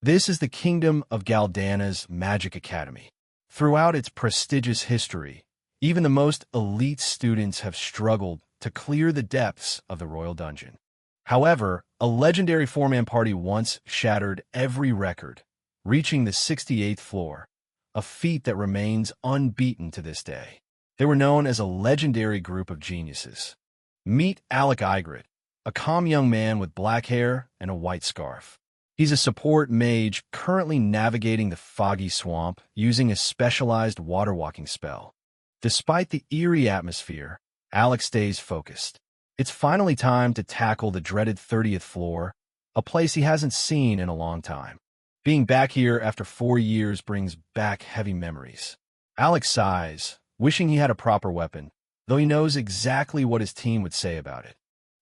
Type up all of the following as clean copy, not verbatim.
This is the kingdom of Galdana's Magic Academy. Throughout its prestigious history, even the most elite students have struggled to clear the depths of the royal dungeon. However, a legendary four-man party once shattered every record, reaching the 68th floor, a feat that remains unbeaten to this day. They were known as a legendary group of geniuses. Meet Alec Igrit, a calm young man with black hair and a white scarf. He's a support mage currently navigating the foggy swamp using a specialized water-walking spell. Despite the eerie atmosphere, Alec stays focused. It's finally time to tackle the dreaded 30th floor, a place he hasn't seen in a long time. Being back here after 4 years brings back heavy memories. Alec sighs, wishing he had a proper weapon, though he knows exactly what his team would say about it.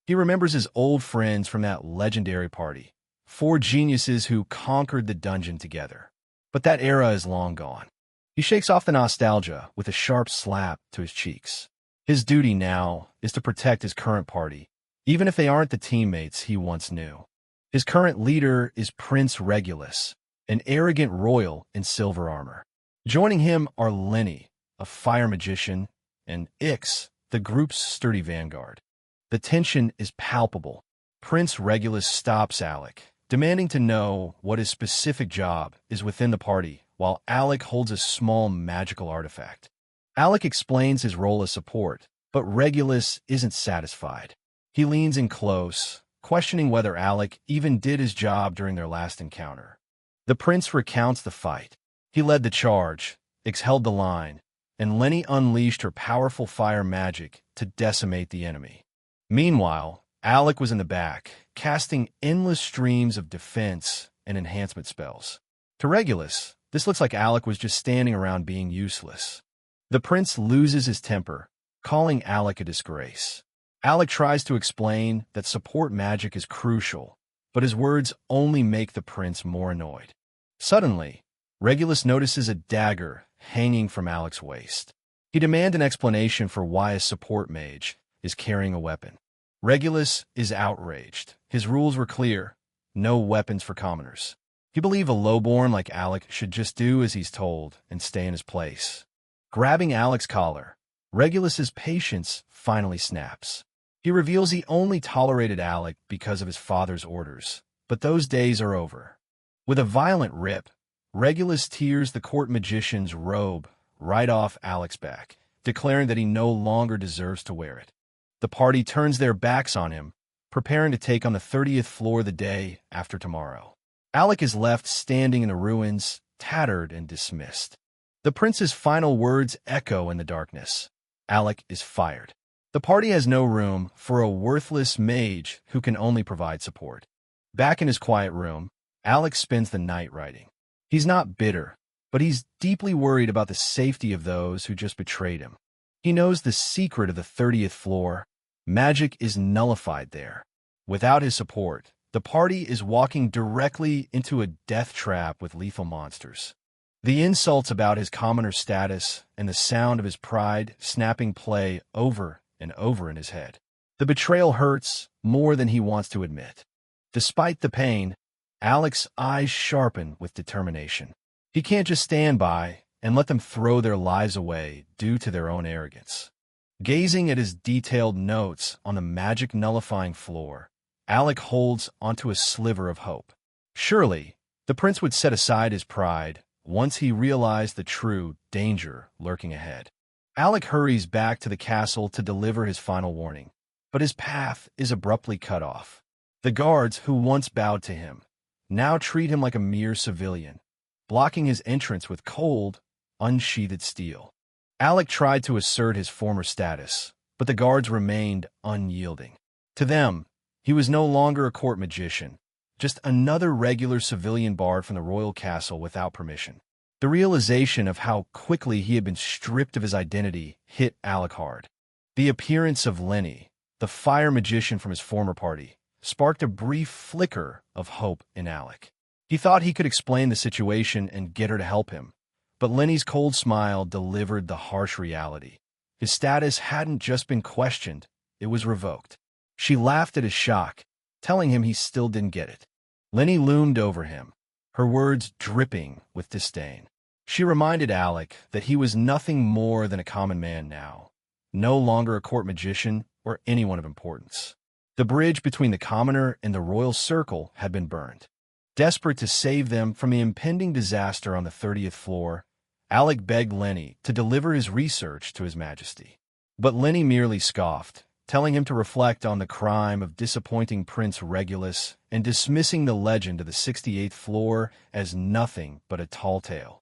He remembers his old friends from that legendary party, 4 geniuses who conquered the dungeon together. But that era is long gone. He shakes off the nostalgia with a sharp slap to his cheeks. His duty now is to protect his current party, even if they aren't the teammates he once knew. His current leader is Prince Regulus, an arrogant royal in silver armor. Joining him are Lenny, a fire magician, and Ix, the group's sturdy vanguard. The tension is palpable. Prince Regulus stops Alec, demanding to know what his specific job is within the party, while Alec holds a small magical artifact. Alec explains his role as support, but Regulus isn't satisfied. He leans in close, questioning whether Alec even did his job during their last encounter. The prince recounts the fight. He led the charge, Ix held the line, and Lenny unleashed her powerful fire magic to decimate the enemy. Meanwhile, Alec was in the back, casting endless streams of defense and enhancement spells. To Regulus, this looks like Alec was just standing around being useless. The prince loses his temper, calling Alec a disgrace. Alec tries to explain that support magic is crucial, but his words only make the prince more annoyed. Suddenly, Regulus notices a dagger hanging from Alec's waist. He demands an explanation for why a support mage is carrying a weapon. Regulus is outraged. His rules were clear: no weapons for commoners. He believed a lowborn like Alec should just do as he's told and stay in his place. Grabbing Alec's collar, Regulus's patience finally snaps. He reveals he only tolerated Alec because of his father's orders, but those days are over. With a violent rip, Regulus tears the court magician's robe right off Alec's back, declaring that he no longer deserves to wear it. The party turns their backs on him, preparing to take on the 30th floor the day after tomorrow. Alec is left standing in the ruins, tattered and dismissed. The prince's final words echo in the darkness. Alec is fired. The party has no room for a worthless mage who can only provide support. Back in his quiet room, Alec spends the night writing. He's not bitter, but he's deeply worried about the safety of those who just betrayed him. He knows the secret of the 30th floor. Magic is nullified there. Without his support, the party is walking directly into a death trap with lethal monsters. The insults about his commoner status and the sound of his pride snapping play over and over in his head. The betrayal hurts more than he wants to admit. Despite the pain, Alec's eyes sharpen with determination. He can't just stand by and let them throw their lives away due to their own arrogance. Gazing at his detailed notes on the magic-nullifying floor, Alec holds onto a sliver of hope. Surely, the prince would set aside his pride once he realized the true danger lurking ahead. Alec hurries back to the castle to deliver his final warning, but his path is abruptly cut off. The guards who once bowed to him now treat him like a mere civilian, blocking his entrance with cold, unsheathed steel. Alec tried to assert his former status, but the guards remained unyielding. To them, he was no longer a court magician, just another regular civilian bard from the royal castle without permission. The realization of how quickly he had been stripped of his identity hit Alec hard. The appearance of Lenny, the fire magician from his former party, sparked a brief flicker of hope in Alec. He thought he could explain the situation and get her to help him, but Lenny's cold smile delivered the harsh reality. His status hadn't just been questioned, it was revoked. She laughed at his shock, telling him he still didn't get it. Lenny loomed over him, her words dripping with disdain. She reminded Alec that he was nothing more than a common man now, no longer a court magician or anyone of importance. The bridge between the commoner and the royal circle had been burned. Desperate to save them from the impending disaster on the 30th floor, Alec begged Lenny to deliver his research to His Majesty. But Lenny merely scoffed, telling him to reflect on the crime of disappointing Prince Regulus and dismissing the legend of the 68th floor as nothing but a tall tale.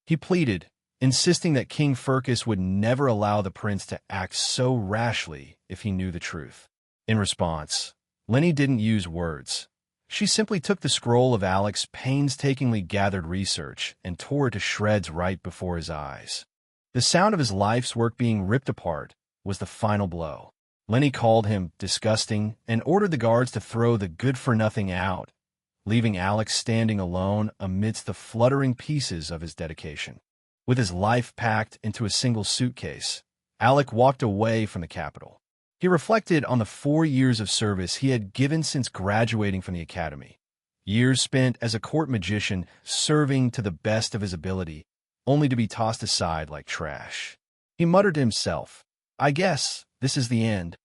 He pleaded, insisting that King Firkus would never allow the prince to act so rashly if he knew the truth. In response, Lenny didn't use words. She simply took the scroll of Alec's painstakingly gathered research and tore it to shreds right before his eyes. The sound of his life's work being ripped apart was the final blow. Lenny called him disgusting and ordered the guards to throw the good-for-nothing out, leaving Alec standing alone amidst the fluttering pieces of his dedication. With his life packed into a single suitcase, Alec walked away from the capital. He reflected on the 4 years of service he had given since graduating from the academy. Years spent as a court magician, serving to the best of his ability, only to be tossed aside like trash. He muttered to himself, "I guess this is the end."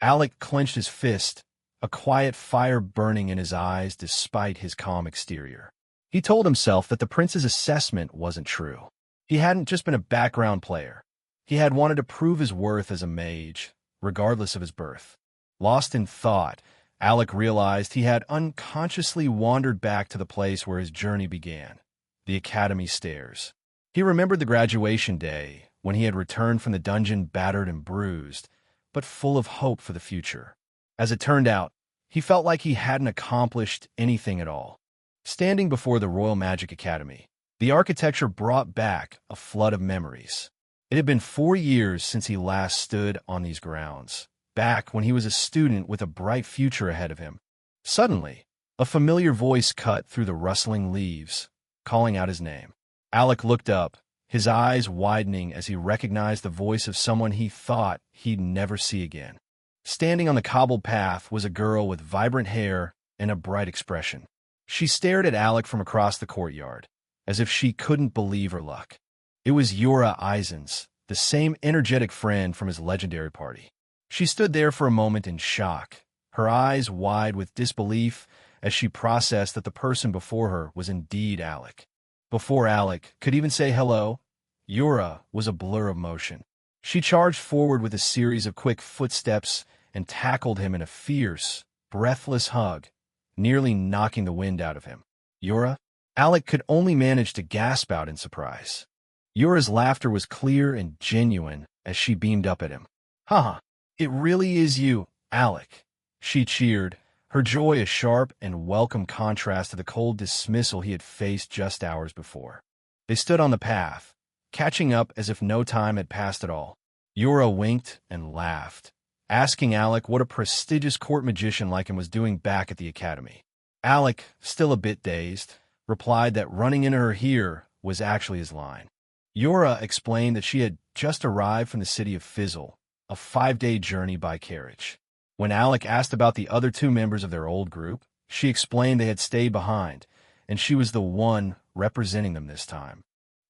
Alec clenched his fist, a quiet fire burning in his eyes despite his calm exterior. He told himself that the prince's assessment wasn't true. He hadn't just been a background player. He had wanted to prove his worth as a mage, regardless of his birth. Lost in thought, Alec realized he had unconsciously wandered back to the place where his journey began, the academy stairs. He remembered the graduation day, when he had returned from the dungeon battered and bruised, but full of hope for the future. As it turned out, he felt like he hadn't accomplished anything at all. Standing before the Royal Magic Academy, the architecture brought back a flood of memories. It had been 4 years since he last stood on these grounds, back when he was a student with a bright future ahead of him. Suddenly, a familiar voice cut through the rustling leaves, calling out his name. Alec looked up, his eyes widening as he recognized the voice of someone he thought he'd never see again. Standing on the cobbled path was a girl with vibrant hair and a bright expression. She stared at Alec from across the courtyard, as if she couldn't believe her luck. It was Yura, the same energetic friend from his legendary party. She stood there for a moment in shock, her eyes wide with disbelief as she processed that the person before her was indeed Alec. Before Alec could even say hello, Yura was a blur of motion. She charged forward with a series of quick footsteps and tackled him in a fierce, breathless hug, nearly knocking the wind out of him. "Yura?" Alec could only manage to gasp out in surprise. Yura's laughter was clear and genuine as she beamed up at him. "Haha, it really is you, Alec," she cheered, her joy a sharp and welcome contrast to the cold dismissal he had faced just hours before. They stood on the path, catching up as if no time had passed at all. Yura winked and laughed, asking Alec what a prestigious court magician like him was doing back at the academy. Alec, still a bit dazed, replied that running into her here was actually his line. Yura explained that she had just arrived from the city of Fizzle, a 5-day journey by carriage. When Alec asked about the other 2 members of their old group, she explained they had stayed behind, and she was the one representing them this time.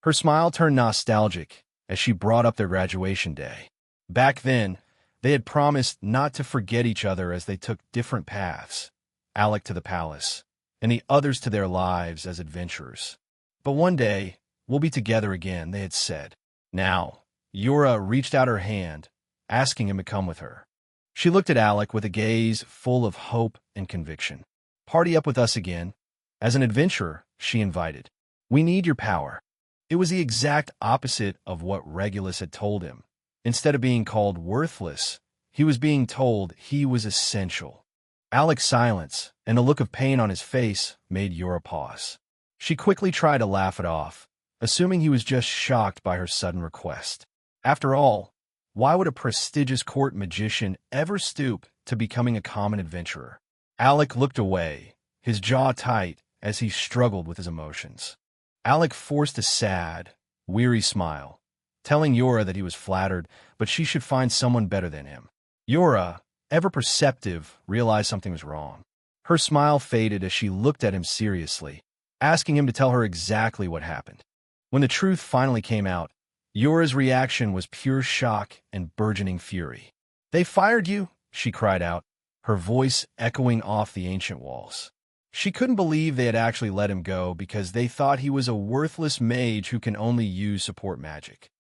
Her smile turned nostalgic as she brought up their graduation day. Back then, they had promised not to forget each other as they took different paths, Alec to the palace, and the others to their lives as adventurers. But one day, we'll be together again, they had said. Now, Yura reached out her hand, asking him to come with her. She looked at Alec with a gaze full of hope and conviction. "Party up with us again." As an adventurer, she invited. "We need your power." It was the exact opposite of what Regulus had told him. Instead of being called worthless, he was being told he was essential. Alec's silence and the look of pain on his face made Yura pause. She quickly tried to laugh it off, assuming he was just shocked by her sudden request. After all, why would a prestigious court magician ever stoop to becoming a common adventurer? Alec looked away, his jaw tight as he struggled with his emotions. Alec forced a sad, weary smile, telling Yura that he was flattered, but she should find someone better than him. Yura, ever perceptive, realized something was wrong. Her smile faded as she looked at him seriously. asking him to tell her exactly what happened. When the truth finally came out, Yura's reaction was pure shock and burgeoning fury. "They fired you?" she cried out, her voice echoing off the ancient walls. She couldn't believe they had actually let him go because they thought he was a worthless mage who can only use support magic.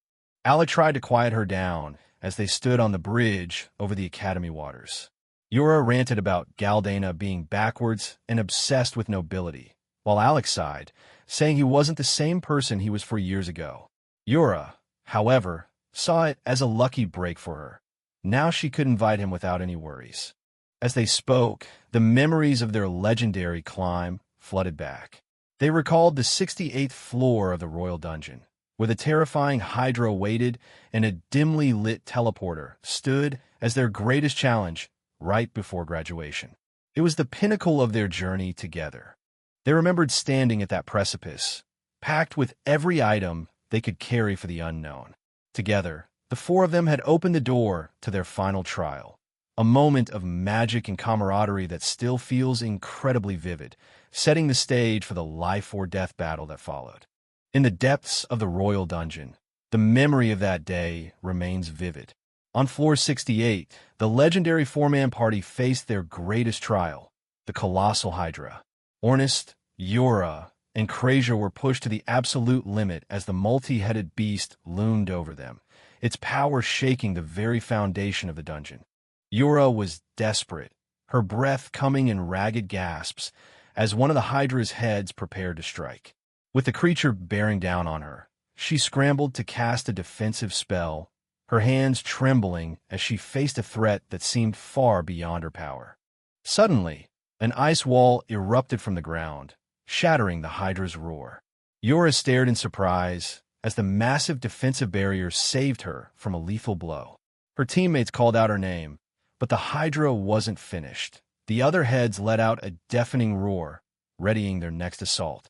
Alec tried to quiet her down as they stood on the bridge over the academy waters. Yura ranted about Galdana being backwards and obsessed with nobility, while Alec sighed, saying he wasn't the same person he was 4 years ago. Yura, however, saw it as a lucky break for her. Now she could invite him without any worries. As they spoke, the memories of their legendary climb flooded back. They recalled the 68th floor of the royal dungeon, where the terrifying Hydra waited and a dimly lit teleporter stood as their greatest challenge right before graduation. It was the pinnacle of their journey together. They remembered standing at that precipice, packed with every item they could carry for the unknown. Together, the four of them had opened the door to their final trial, a moment of magic and camaraderie that still feels incredibly vivid, setting the stage for the life-or-death battle that followed. In the depths of the royal dungeon, the memory of that day remains vivid. On floor 68, the legendary four-man party faced their greatest trial, the colossal Hydra. Ornest, Yura, and Krasia were pushed to the absolute limit as the multi-headed beast loomed over them, its power shaking the very foundation of the dungeon. Yura was desperate, her breath coming in ragged gasps as one of the Hydra's heads prepared to strike. With the creature bearing down on her, she scrambled to cast a defensive spell, her hands trembling as she faced a threat that seemed far beyond her power. Suddenly, an ice wall erupted from the ground, shattering the Hydra's roar. Yura stared in surprise as the massive defensive barrier saved her from a lethal blow. Her teammates called out her name, but the Hydra wasn't finished. The other heads let out a deafening roar, readying their next assault.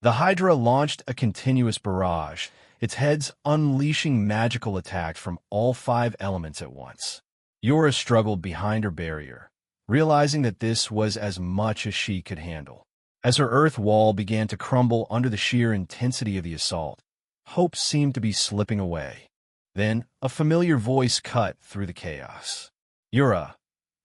The Hydra launched a continuous barrage, its heads unleashing magical attacks from all 5 elements at once. Yura struggled behind her barrier, realizing that this was as much as she could handle. As her earth wall began to crumble under the sheer intensity of the assault, hope seemed to be slipping away. Then, a familiar voice cut through the chaos. "Yura,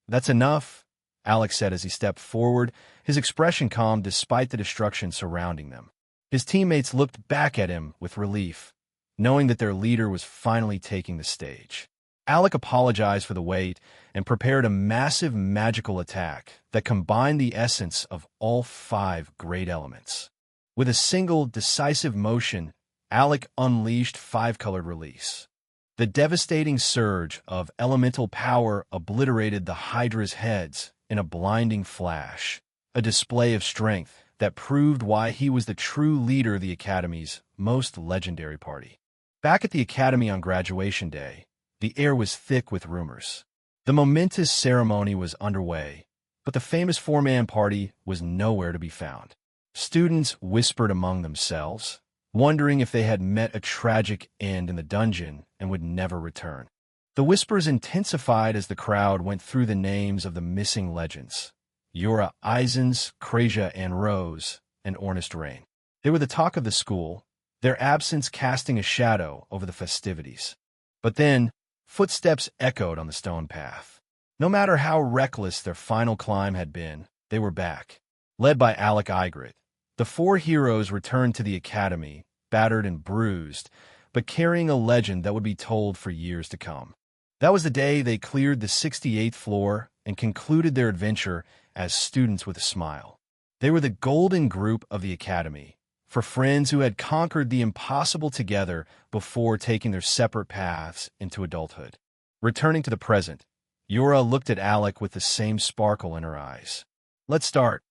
that's enough," Alex said as he stepped forward, his expression calm despite the destruction surrounding them. His teammates looked back at him with relief, knowing that their leader was finally taking the stage. Alec apologized for the wait and prepared a massive magical attack that combined the essence of all 5 great elements. With a single, decisive motion, Alec unleashed 5-colored release. The devastating surge of elemental power obliterated the Hydra's heads in a blinding flash, a display of strength that proved why he was the true leader of the Academy's most legendary party. Back at the Academy on graduation day, the air was thick with rumors. The momentous ceremony was underway, but the famous four-man party was nowhere to be found. Students whispered among themselves, wondering if they had met a tragic end in the dungeon and would never return. The whispers intensified as the crowd went through the names of the missing legends: Yura Eisens, Krasia and Rose, and Ornest Rain. They were the talk of the school, their absence casting a shadow over the festivities. But then, footsteps echoed on the stone path. No matter how reckless their final climb had been, they were back. Led by Alec Igrit, the 4 heroes returned to the Academy, battered and bruised, but carrying a legend that would be told for years to come. That was the day they cleared the 68th floor and concluded their adventure as students with a smile. They were the golden group of the Academy, for friends who had conquered the impossible together before taking their separate paths into adulthood. Returning to the present, Yura looked at Alec with the same sparkle in her eyes. "Let's start.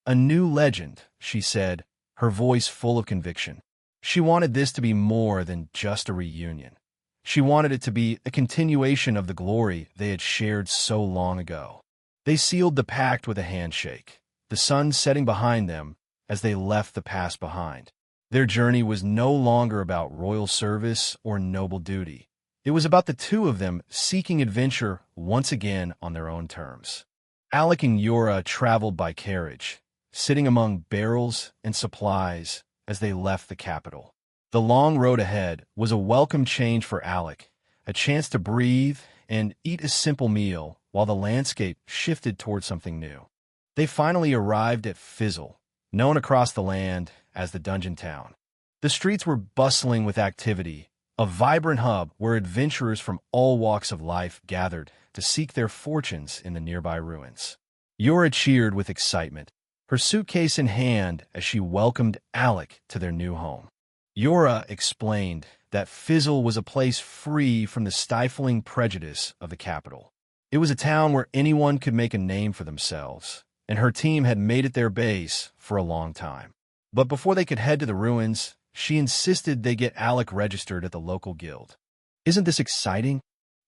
A new legend," she said, her voice full of conviction. She wanted this to be more than just a reunion. She wanted it to be a continuation of the glory they had shared so long ago. They sealed the pact with a handshake, the sun setting behind them as they left the past behind. Their journey was no longer about royal service or noble duty. It was about the two of them seeking adventure once again on their own terms. Alec and Yura traveled by carriage, sitting among barrels and supplies as they left the capital. The long road ahead was a welcome change for Alec, a chance to breathe and eat a simple meal while the landscape shifted toward something new. They finally arrived at Fizzle, known across the land as the Dungeon Town. The streets were bustling with activity, a vibrant hub where adventurers from all walks of life gathered to seek their fortunes in the nearby ruins. Yura cheered with excitement, her suitcase in hand as she welcomed Alec to their new home. Yura explained that Fizzle was a place free from the stifling prejudice of the capital. It was a town where anyone could make a name for themselves, and her team had made it their base for a long time. But before they could head to the ruins, she insisted they get Alec registered at the local guild. "Isn't this exciting?"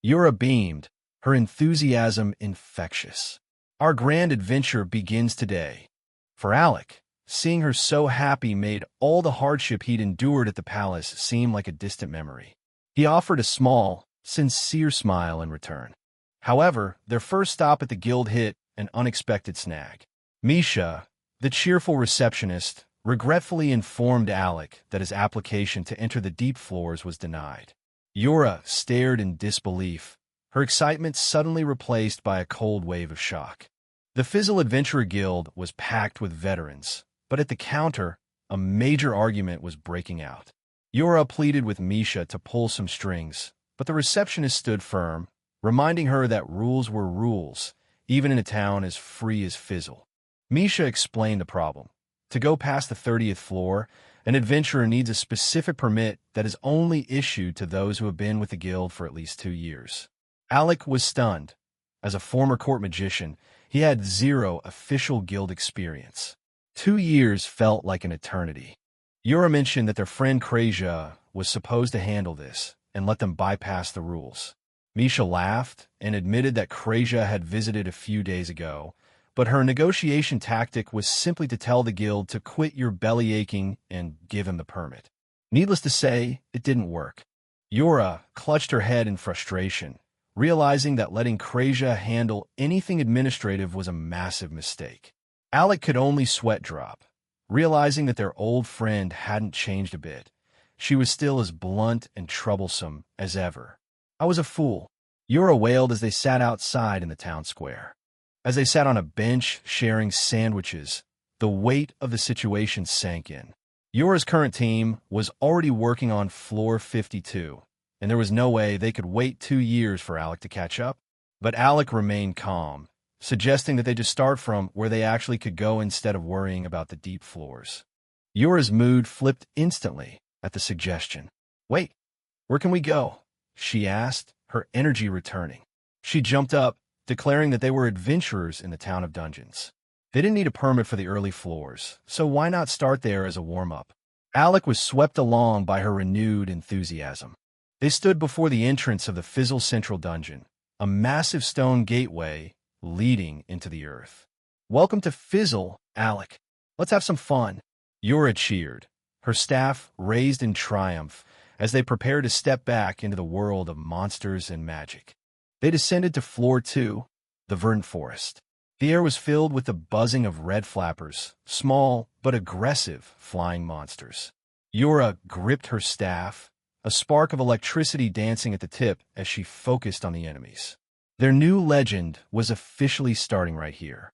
Yura beamed, her enthusiasm infectious. "Our grand adventure begins today." For Alec, seeing her so happy made all the hardship he'd endured at the palace seem like a distant memory. He offered a small, sincere smile in return. However, their first stop at the guild hit an unexpected snag. Misha, the cheerful receptionist, regretfully informed Alec that his application to enter the deep floors was denied. Yura stared in disbelief, her excitement suddenly replaced by a cold wave of shock. The Fizzle Adventurer Guild was packed with veterans, but at the counter, a major argument was breaking out. Yura pleaded with Misha to pull some strings, but the receptionist stood firm, reminding her that rules were rules, even in a town as free as Fizzle. Misha explained the problem. To go past the 30th floor, an adventurer needs a specific permit that is only issued to those who have been with the guild for at least 2 years. Alec was stunned. As a former court magician, he had 0 official guild experience. 2 years felt like an eternity. Yura mentioned that their friend Krasia was supposed to handle this and let them bypass the rules. Misha laughed and admitted that Krasia had visited a few days ago, but her negotiation tactic was simply to tell the guild to quit your belly aching and give him the permit. Needless to say, it didn't work. Yura clutched her head in frustration, realizing that letting Krasia handle anything administrative was a massive mistake. Alec could only sweat drop, realizing that their old friend hadn't changed a bit. She was still as blunt and troublesome as ever. "I was a fool," Yura wailed as they sat outside in the town square. As they sat on a bench sharing sandwiches, the weight of the situation sank in. Yura's current team was already working on floor 52, and there was no way they could wait 2 years for Alec to catch up. But Alec remained calm, suggesting that they just start from where they actually could go instead of worrying about the deep floors. Yura's mood flipped instantly at the suggestion. "Wait, where can we go?" she asked, her energy returning. She jumped up, declaring that they were adventurers in the town of dungeons. They didn't need a permit for the early floors, so why not start there as a warm-up? Alec was swept along by her renewed enthusiasm. They stood before the entrance of the Fizzle Central Dungeon, a massive stone gateway leading into the earth. "Welcome to Fizzle, Alec. Let's have some fun." Yura cheered, her staff raised in triumph as they prepared to step back into the world of monsters and magic. They descended to floor 2, the verdant forest. The air was filled with the buzzing of red flappers, small but aggressive flying monsters. Yura gripped her staff, a spark of electricity dancing at the tip as she focused on the enemies. Their new legend was officially starting right here.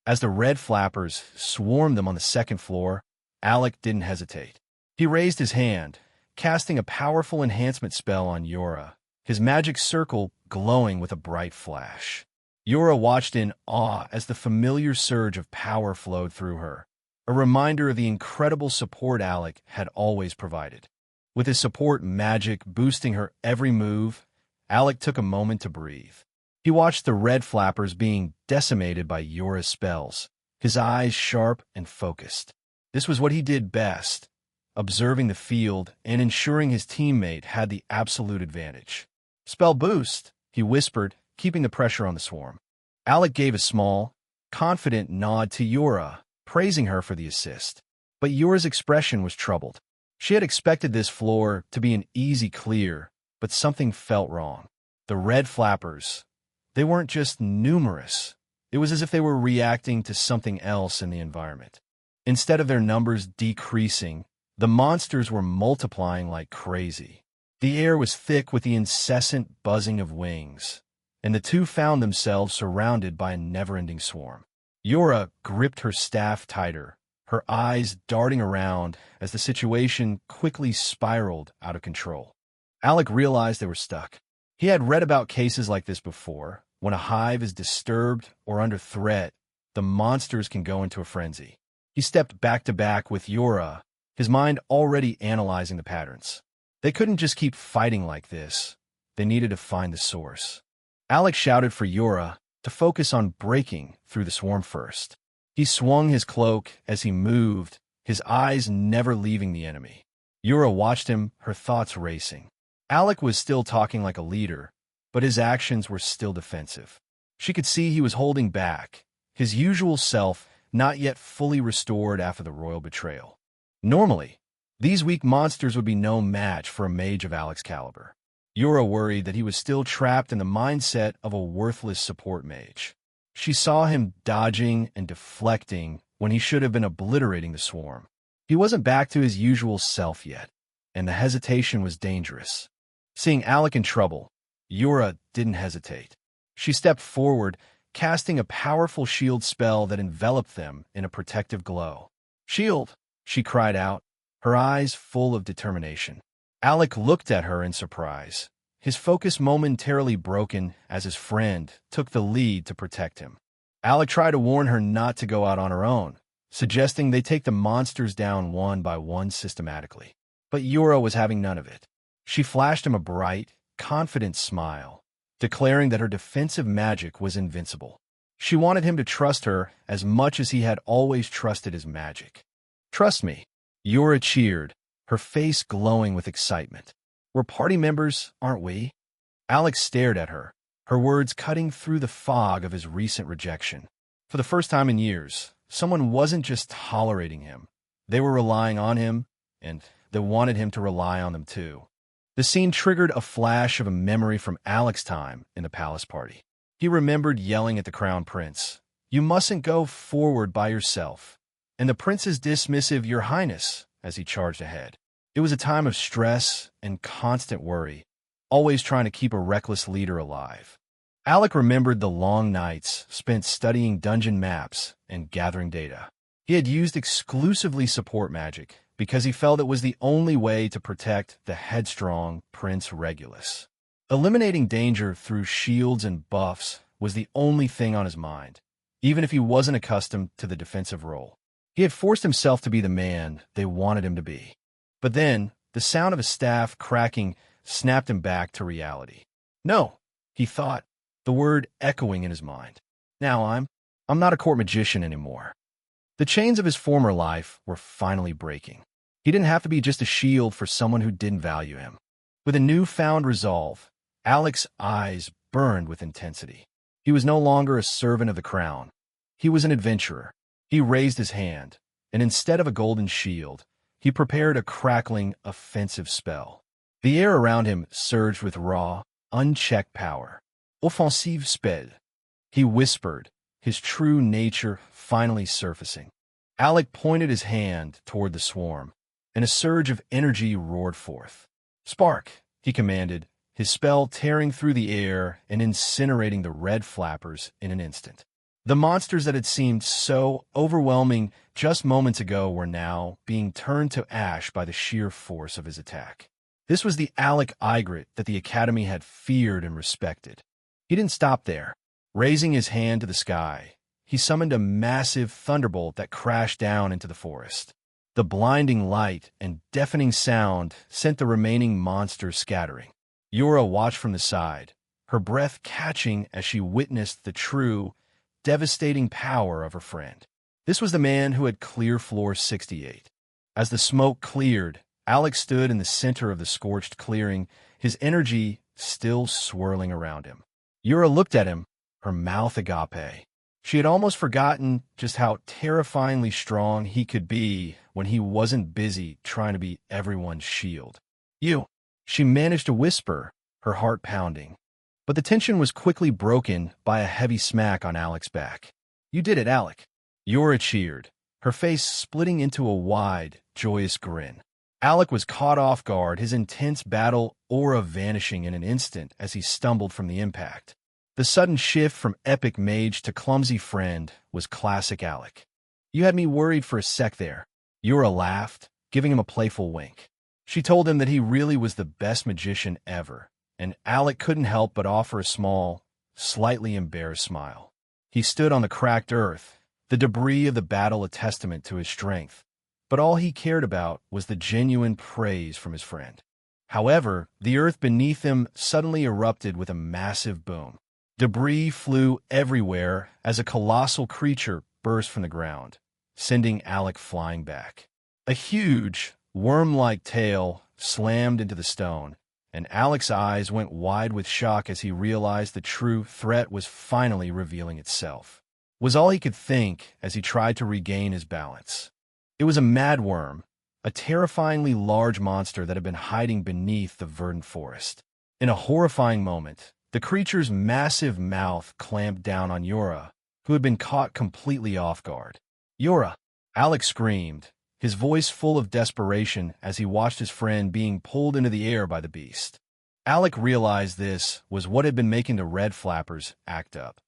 As the red flappers swarmed them on the 2nd floor, Alec didn't hesitate. He raised his hand, casting a powerful enhancement spell on Yura, his magic circle glowing with a bright flash. Yura watched in awe as the familiar surge of power flowed through her, a reminder of the incredible support Alec had always provided. With his support magic boosting her every move, Alec took a moment to breathe. He watched the red flappers being decimated by Yura's spells, his eyes sharp and focused. This was what he did best, observing the field and ensuring his teammate had the absolute advantage. "Spell boost," he whispered, keeping the pressure on the swarm. Alec gave a small, confident nod to Yura, praising her for the assist. But Yura's expression was troubled. She had expected this floor to be an easy clear, but something felt wrong. The red flappers, they weren't just numerous, It was as if they were reacting to something else in the environment. Instead of their numbers decreasing, the monsters were multiplying like crazy. The air was thick with the incessant buzzing of wings, and the two found themselves surrounded by a never-ending swarm. Yura gripped her staff tighter, her eyes darting around as the situation quickly spiraled out of control. Alec realized they were stuck. He had read about cases like this before. When a hive is disturbed or under threat, the monsters can go into a frenzy. He stepped back to back with Yura, his mind already analyzing the patterns. They couldn't just keep fighting like this. They needed to find the source. Alec shouted for Yura to focus on breaking through the swarm first. He swung his cloak as he moved, his eyes never leaving the enemy. Yura watched him, her thoughts racing. Alec was still talking like a leader, but his actions were still defensive. She could see he was holding back, his usual self not yet fully restored after the royal betrayal. Normally, these weak monsters would be no match for a mage of Alec's caliber. Yura worried that he was still trapped in the mindset of a worthless support mage. She saw him dodging and deflecting when he should have been obliterating the swarm. He wasn't back to his usual self yet, and the hesitation was dangerous. Seeing Alec in trouble, Yura didn't hesitate. She stepped forward, casting a powerful shield spell that enveloped them in a protective glow. "Shield!" she cried out, her eyes full of determination. Alec looked at her in surprise, his focus momentarily broken as his friend took the lead to protect him. Alec tried to warn her not to go out on her own, suggesting they take the monsters down one by one systematically. But Yura was having none of it. She flashed him a bright, confident smile, declaring that her defensive magic was invincible. She wanted him to trust her as much as he had always trusted his magic. "Trust me," Yura cheered, her face glowing with excitement. "We're party members, aren't we?" Alex stared at her, her words cutting through the fog of his recent rejection. For the first time in years, someone wasn't just tolerating him. They were relying on him, and they wanted him to rely on them too. The scene triggered a flash of a memory from Alex's time in the palace party. He remembered yelling at the crown prince, "You mustn't go forward by yourself," and the prince's dismissive "Your Highness" as he charged ahead. It was a time of stress and constant worry, always trying to keep a reckless leader alive. Alec remembered the long nights spent studying dungeon maps and gathering data. He had used exclusively support magic because he felt it was the only way to protect the headstrong Prince Regulus. Eliminating danger through shields and buffs was the only thing on his mind, even if he wasn't accustomed to the defensive role. He had forced himself to be the man they wanted him to be. But then, the sound of his staff cracking snapped him back to reality. "No," he thought, the word echoing in his mind. "Now I'm not a court magician anymore." The chains of his former life were finally breaking. He didn't have to be just a shield for someone who didn't value him. With a newfound resolve, Alex's eyes burned with intensity. He was no longer a servant of the crown. He was an adventurer. He raised his hand, and instead of a golden shield, he prepared a crackling, offensive spell. The air around him surged with raw, unchecked power. "Offensive spell," he whispered, his true nature finally surfacing. Alec pointed his hand toward the swarm, and a surge of energy roared forth. "Spark," he commanded, his spell tearing through the air and incinerating the red flappers in an instant. The monsters that had seemed so overwhelming just moments ago were now being turned to ash by the sheer force of his attack. This was the Alec Igret that the Academy had feared and respected. He didn't stop there. Raising his hand to the sky, he summoned a massive thunderbolt that crashed down into the forest. The blinding light and deafening sound sent the remaining monsters scattering. Yura watched from the side, her breath catching as she witnessed the true, devastating power of her friend. This was the man who had cleared floor 68. As the smoke cleared, Alex stood in the center of the scorched clearing, his energy still swirling around him. Yura looked at him, her mouth agape. She had almost forgotten just how terrifyingly strong he could be when he wasn't busy trying to be everyone's shield. "You," she managed to whisper, her heart pounding. But the tension was quickly broken by a heavy smack on Alec's back. "You did it, Alec." Yura cheered, her face splitting into a wide, joyous grin. Alec was caught off guard, his intense battle aura vanishing in an instant as he stumbled from the impact. The sudden shift from epic mage to clumsy friend was classic Alec. "You had me worried for a sec there." Yura laughed, giving him a playful wink. She told him that he really was the best magician ever, and Alec couldn't help but offer a small, slightly embarrassed smile. He stood on the cracked earth, the debris of the battle a testament to his strength, but all he cared about was the genuine praise from his friend. However, the earth beneath him suddenly erupted with a massive boom. Debris flew everywhere as a colossal creature burst from the ground, sending Alec flying back. A huge, worm-like tail slammed into the stone, and Alec's eyes went wide with shock as he realized the true threat was finally revealing itself. Was all he could think as he tried to regain his balance. It was a madworm, a terrifyingly large monster that had been hiding beneath the verdant forest. In a horrifying moment, the creature's massive mouth clamped down on Yura, who had been caught completely off guard. "Yura!" Alec screamed, his voice full of desperation as he watched his friend being pulled into the air by the beast. Alec realized this was what had been making the red flappers act up.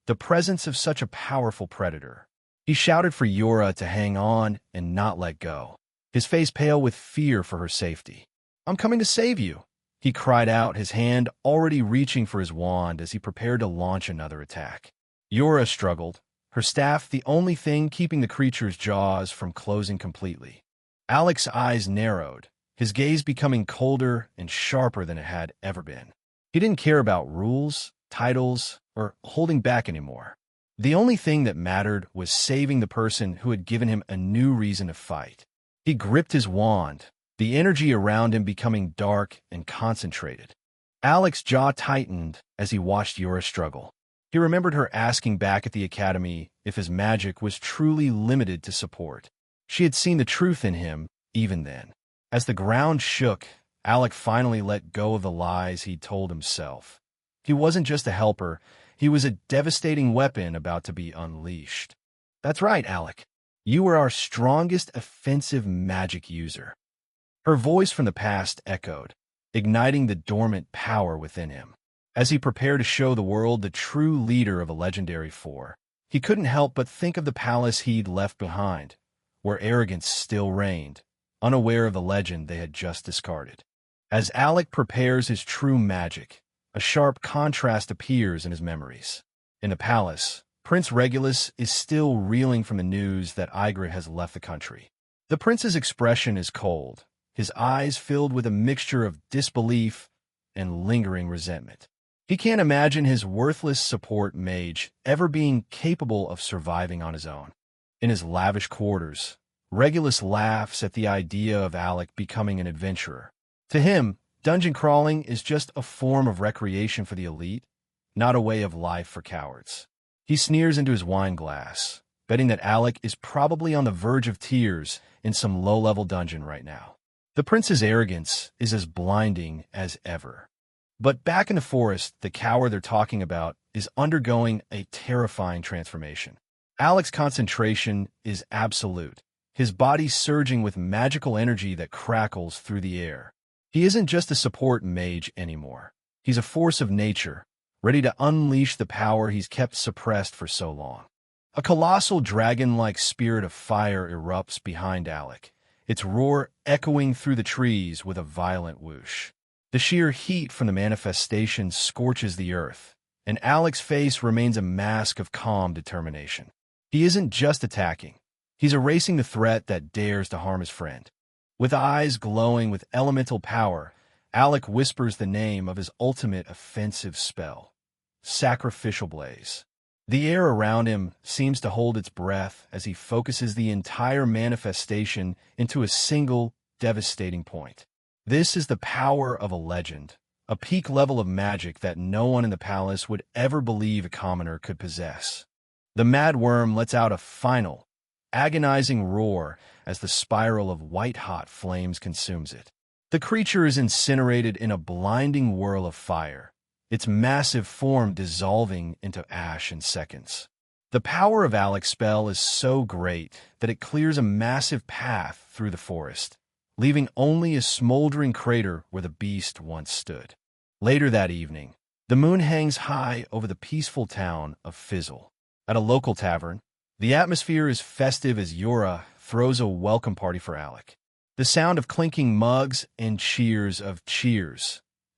The presence of such a powerful predator. He shouted for Yura to hang on and not let go, his face pale with fear for her safety. "I'm coming to save you," he cried out, his hand already reaching for his wand as he prepared to launch another attack. Yura struggled, her staff the only thing keeping the creature's jaws from closing completely. Alec's eyes narrowed, his gaze becoming colder and sharper than it had ever been. He didn't care about rules, titles, or holding back anymore. The only thing that mattered was saving the person who had given him a new reason to fight. He gripped his wand, the energy around him becoming dark and concentrated. Alec's jaw tightened as he watched Yura struggle. He remembered her asking back at the academy if his magic was truly limited to support. She had seen the truth in him even then. As the ground shook, Alec finally let go of the lies he'd told himself. He wasn't just a helper, he was a devastating weapon about to be unleashed. "That's right, Alec. You were our strongest offensive magic user." Her voice from the past echoed, igniting the dormant power within him. As he prepared to show the world the true leader of a legendary four, he couldn't help but think of the palace he'd left behind, where arrogance still reigned, unaware of the legend they had just discarded. As Alec prepares his true magic, a sharp contrast appears in his memories. In the palace, Prince Regulus is still reeling from the news that Ygritte has left the country. The prince's expression is cold, his eyes filled with a mixture of disbelief and lingering resentment. He can't imagine his worthless support mage ever being capable of surviving on his own. In his lavish quarters, Regulus laughs at the idea of Alec becoming an adventurer. To him, dungeon crawling is just a form of recreation for the elite, not a way of life for cowards. He sneers into his wine glass, betting that Alec is probably on the verge of tears in some low-level dungeon right now. The prince's arrogance is as blinding as ever. But back in the forest, the coward they're talking about is undergoing a terrifying transformation. Alec's concentration is absolute, his body surging with magical energy that crackles through the air. He isn't just a support mage anymore. He's a force of nature, ready to unleash the power he's kept suppressed for so long. A colossal dragon-like spirit of fire erupts behind Alec, its roar echoing through the trees with a violent whoosh. The sheer heat from the manifestation scorches the earth, and Alec's face remains a mask of calm determination. He isn't just attacking. He's erasing the threat that dares to harm his friend. With eyes glowing with elemental power, Alec whispers the name of his ultimate offensive spell, Sacrificial Blaze. The air around him seems to hold its breath as he focuses the entire manifestation into a single, devastating point. This is the power of a legend, a peak level of magic that no one in the palace would ever believe a commoner could possess. The madworm lets out a final, agonizing roar as the spiral of white-hot flames consumes it. The creature is incinerated in a blinding whirl of fire, its massive form dissolving into ash in seconds. The power of Alec's spell is so great that it clears a massive path through the forest, leaving only a smoldering crater where the beast once stood. Later that evening, the moon hangs high over the peaceful town of Fizzle. At a local tavern, the atmosphere is festive as Yura throws a welcome party for Alec. The sound of clinking mugs and cheers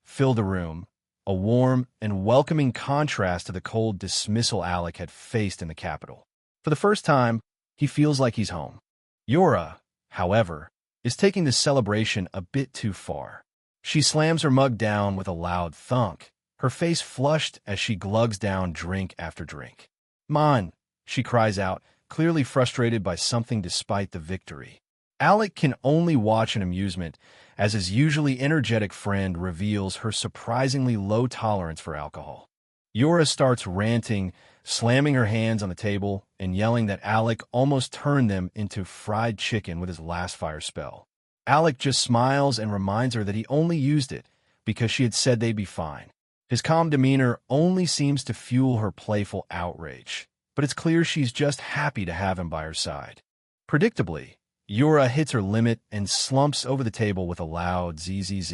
fill the room, a warm and welcoming contrast to the cold dismissal Alec had faced in the capital. For the first time, he feels like he's home. Yura, however, is taking the celebration a bit too far. She slams her mug down with a loud thunk, her face flushed as she glugs down drink after drink. "Man," she cries out, clearly frustrated by something despite the victory. Alec can only watch in amusement as his usually energetic friend reveals her surprisingly low tolerance for alcohol. Yura starts ranting, slamming her hands on the table and yelling that Alec almost turned them into fried chicken with his last fire spell. Alec just smiles and reminds her that he only used it because she had said they'd be fine. His calm demeanor only seems to fuel her playful outrage, but it's clear she's just happy to have him by her side. Predictably, Yura hits her limit and slumps over the table with a loud zzz.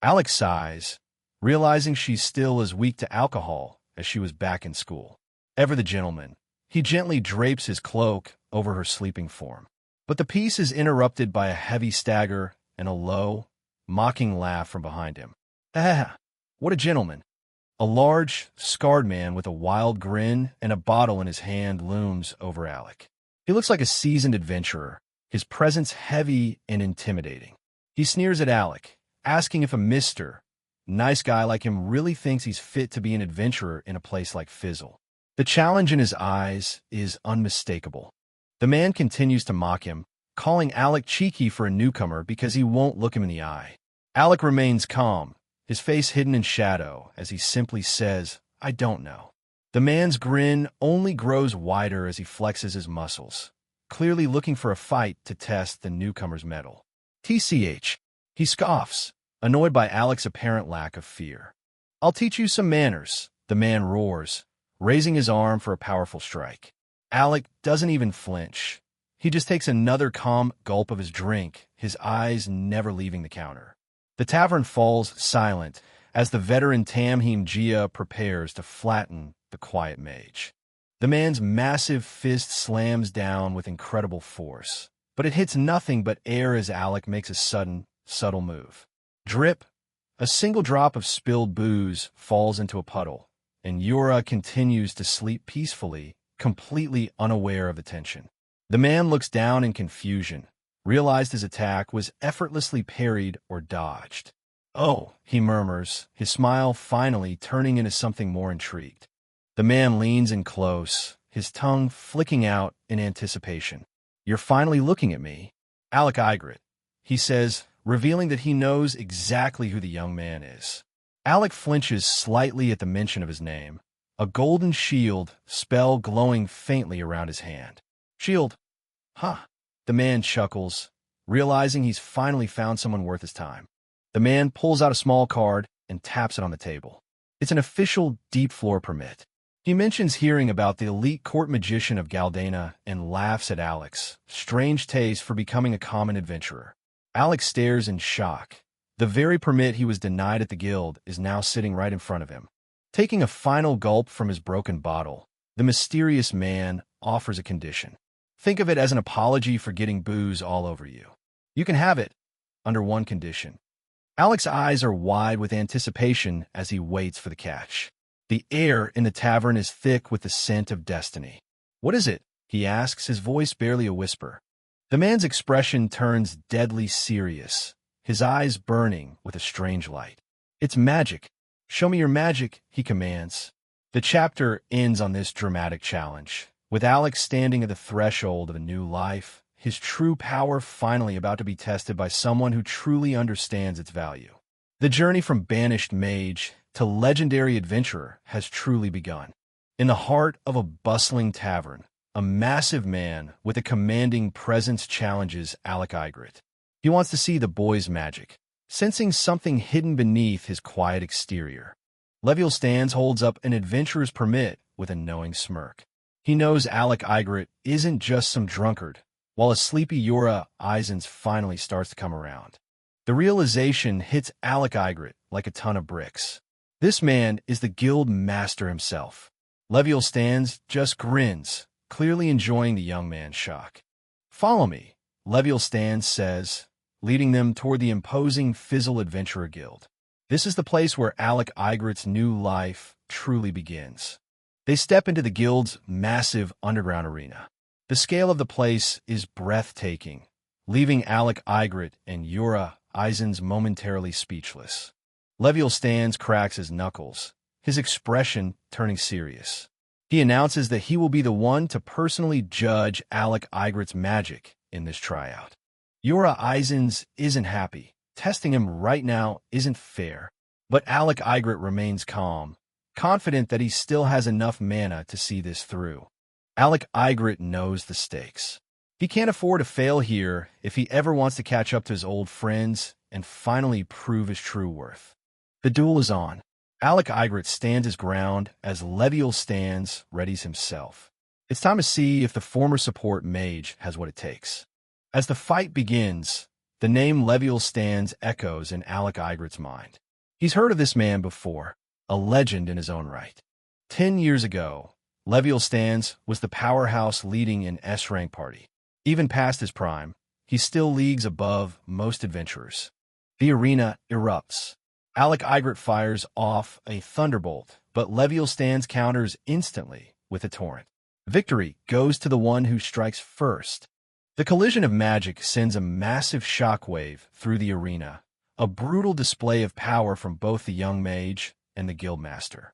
Alec sighs, realizing she's still as weak to alcohol as she was back in school. Ever the gentleman, he gently drapes his cloak over her sleeping form. But the piece is interrupted by a heavy stagger and a low, mocking laugh from behind him. "Ah, what a gentleman!" A large, scarred man with a wild grin and a bottle in his hand looms over Alec. He looks like a seasoned adventurer, his presence heavy and intimidating. He sneers at Alec, asking if a nice guy like him really thinks he's fit to be an adventurer in a place like Fizzle. The challenge in his eyes is unmistakable. The man continues to mock him, calling Alec cheeky for a newcomer because he won't look him in the eye. Alec remains calm, his face hidden in shadow, as he simply says, "I don't know." The man's grin only grows wider as he flexes his muscles, clearly looking for a fight to test the newcomer's mettle. "TCH," he scoffs, annoyed by Alec's apparent lack of fear. "I'll teach you some manners," the man roars, raising his arm for a powerful strike. Alec doesn't even flinch. He just takes another calm gulp of his drink, his eyes never leaving the counter. The tavern falls silent as the veteran Tamheem Gia prepares to flatten the quiet mage. The man's massive fist slams down with incredible force, but it hits nothing but air as Alec makes a sudden, subtle move. Drip! A single drop of spilled booze falls into a puddle, and Yura continues to sleep peacefully, completely unaware of the tension. The man looks down in confusion, realized his attack was effortlessly parried or dodged. "Oh," he murmurs, his smile finally turning into something more intrigued. The man leans in close, his tongue flicking out in anticipation. "You're finally looking at me, Alec Igrit," he says, revealing that he knows exactly who the young man is. Alec flinches slightly at the mention of his name, a golden shield spell glowing faintly around his hand. "Shield? Huh." The man chuckles, realizing he's finally found someone worth his time. The man pulls out a small card and taps it on the table. It's an official deep floor permit. He mentions hearing about the elite court magician of Galdana and laughs at Alec's strange taste for becoming a common adventurer. Alec stares in shock. The very permit he was denied at the guild is now sitting right in front of him. Taking a final gulp from his broken bottle, the mysterious man offers a condition. Think of it as an apology for getting booze all over you. You can have it, under one condition. Alec's eyes are wide with anticipation as he waits for the catch. The air in the tavern is thick with the scent of destiny. "What is it?" he asks, his voice barely a whisper. The man's expression turns deadly serious, his eyes burning with a strange light. "It's magic. Show me your magic," he commands. The chapter ends on this dramatic challenge, with Alec standing at the threshold of a new life, his true power finally about to be tested by someone who truly understands its value. The journey from banished mage to legendary adventurer has truly begun. In the heart of a bustling tavern, a massive man with a commanding presence challenges Alec Igrit. He wants to see the boy's magic, sensing something hidden beneath his quiet exterior. Leviel Stans holds up an adventurer's permit with a knowing smirk. He knows Alec Eigret isn't just some drunkard, while a sleepy Yura Eisens finally starts to come around. The realization hits Alec Eigret like a ton of bricks. This man is the guild master himself. Leviel Stans just grins, clearly enjoying the young man's shock. "Follow me," Leviel Stans says, leading them toward the imposing Fizzle Adventurer Guild. This is the place where Alec Eigret's new life truly begins. They step into the guild's massive underground arena. The scale of the place is breathtaking, leaving Alec Eigret and Yura Eisens momentarily speechless. Leviel Stans cracks his knuckles, his expression turning serious. He announces that he will be the one to personally judge Alec Eigret's magic in this tryout. Yura Eisens isn't happy. Testing him right now isn't fair. But Alec Eigret remains calm, confident that he still has enough mana to see this through. Alec Eigret knows the stakes. He can't afford to fail here if he ever wants to catch up to his old friends and finally prove his true worth. The duel is on. Alec Eigret stands his ground as Leviel Stans readies himself. It's time to see if the former support mage has what it takes. As the fight begins, the name Leviel Stans echoes in Alec Eigret's mind. He's heard of this man before, a legend in his own right. 10 years ago, Leviel Stans was the powerhouse leading an S-rank party. Even past his prime, he's still leagues above most adventurers. The arena erupts. Alec Eigret fires off a thunderbolt, but Leviel Stans counters instantly with a torrent. Victory goes to the one who strikes first. The collision of magic sends a massive shockwave through the arena, a brutal display of power from both the young mage and the guildmaster.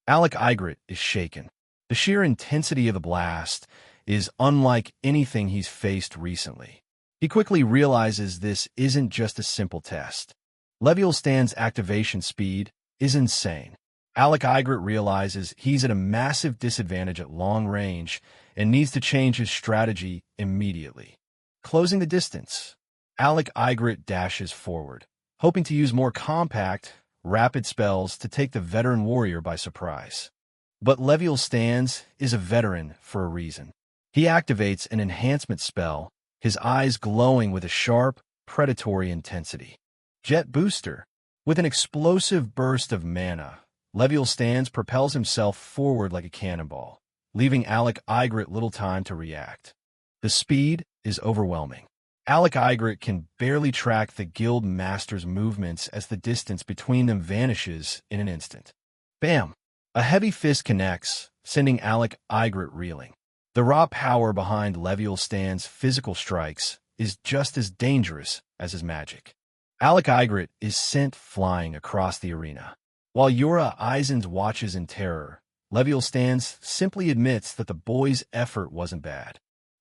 Alec Eigret is shaken. The sheer intensity of the blast is unlike anything he's faced recently. He quickly realizes this isn't just a simple test. Leviel Stans' activation speed is insane. Alec Eigret realizes he's at a massive disadvantage at long range and needs to change his strategy immediately. Closing the distance, Alec Eigret dashes forward, hoping to use more compact, rapid spells to take the veteran warrior by surprise. But Leviel Stans is a veteran for a reason. He activates an enhancement spell, his eyes glowing with a sharp, predatory intensity. Jet Booster. With an explosive burst of mana, Leviel Stans propels himself forward like a cannonball, leaving Alec Eigret little time to react. The speed is overwhelming. Alec Eigret can barely track the guild master's movements as the distance between them vanishes in an instant. Bam! A heavy fist connects, sending Alec Eigret reeling. The raw power behind Leviel Stans' physical strikes is just as dangerous as his magic. Alec Eigret is sent flying across the arena. While Yura Eisens watches in terror, Leviel Stans simply admits that the boy's effort wasn't bad.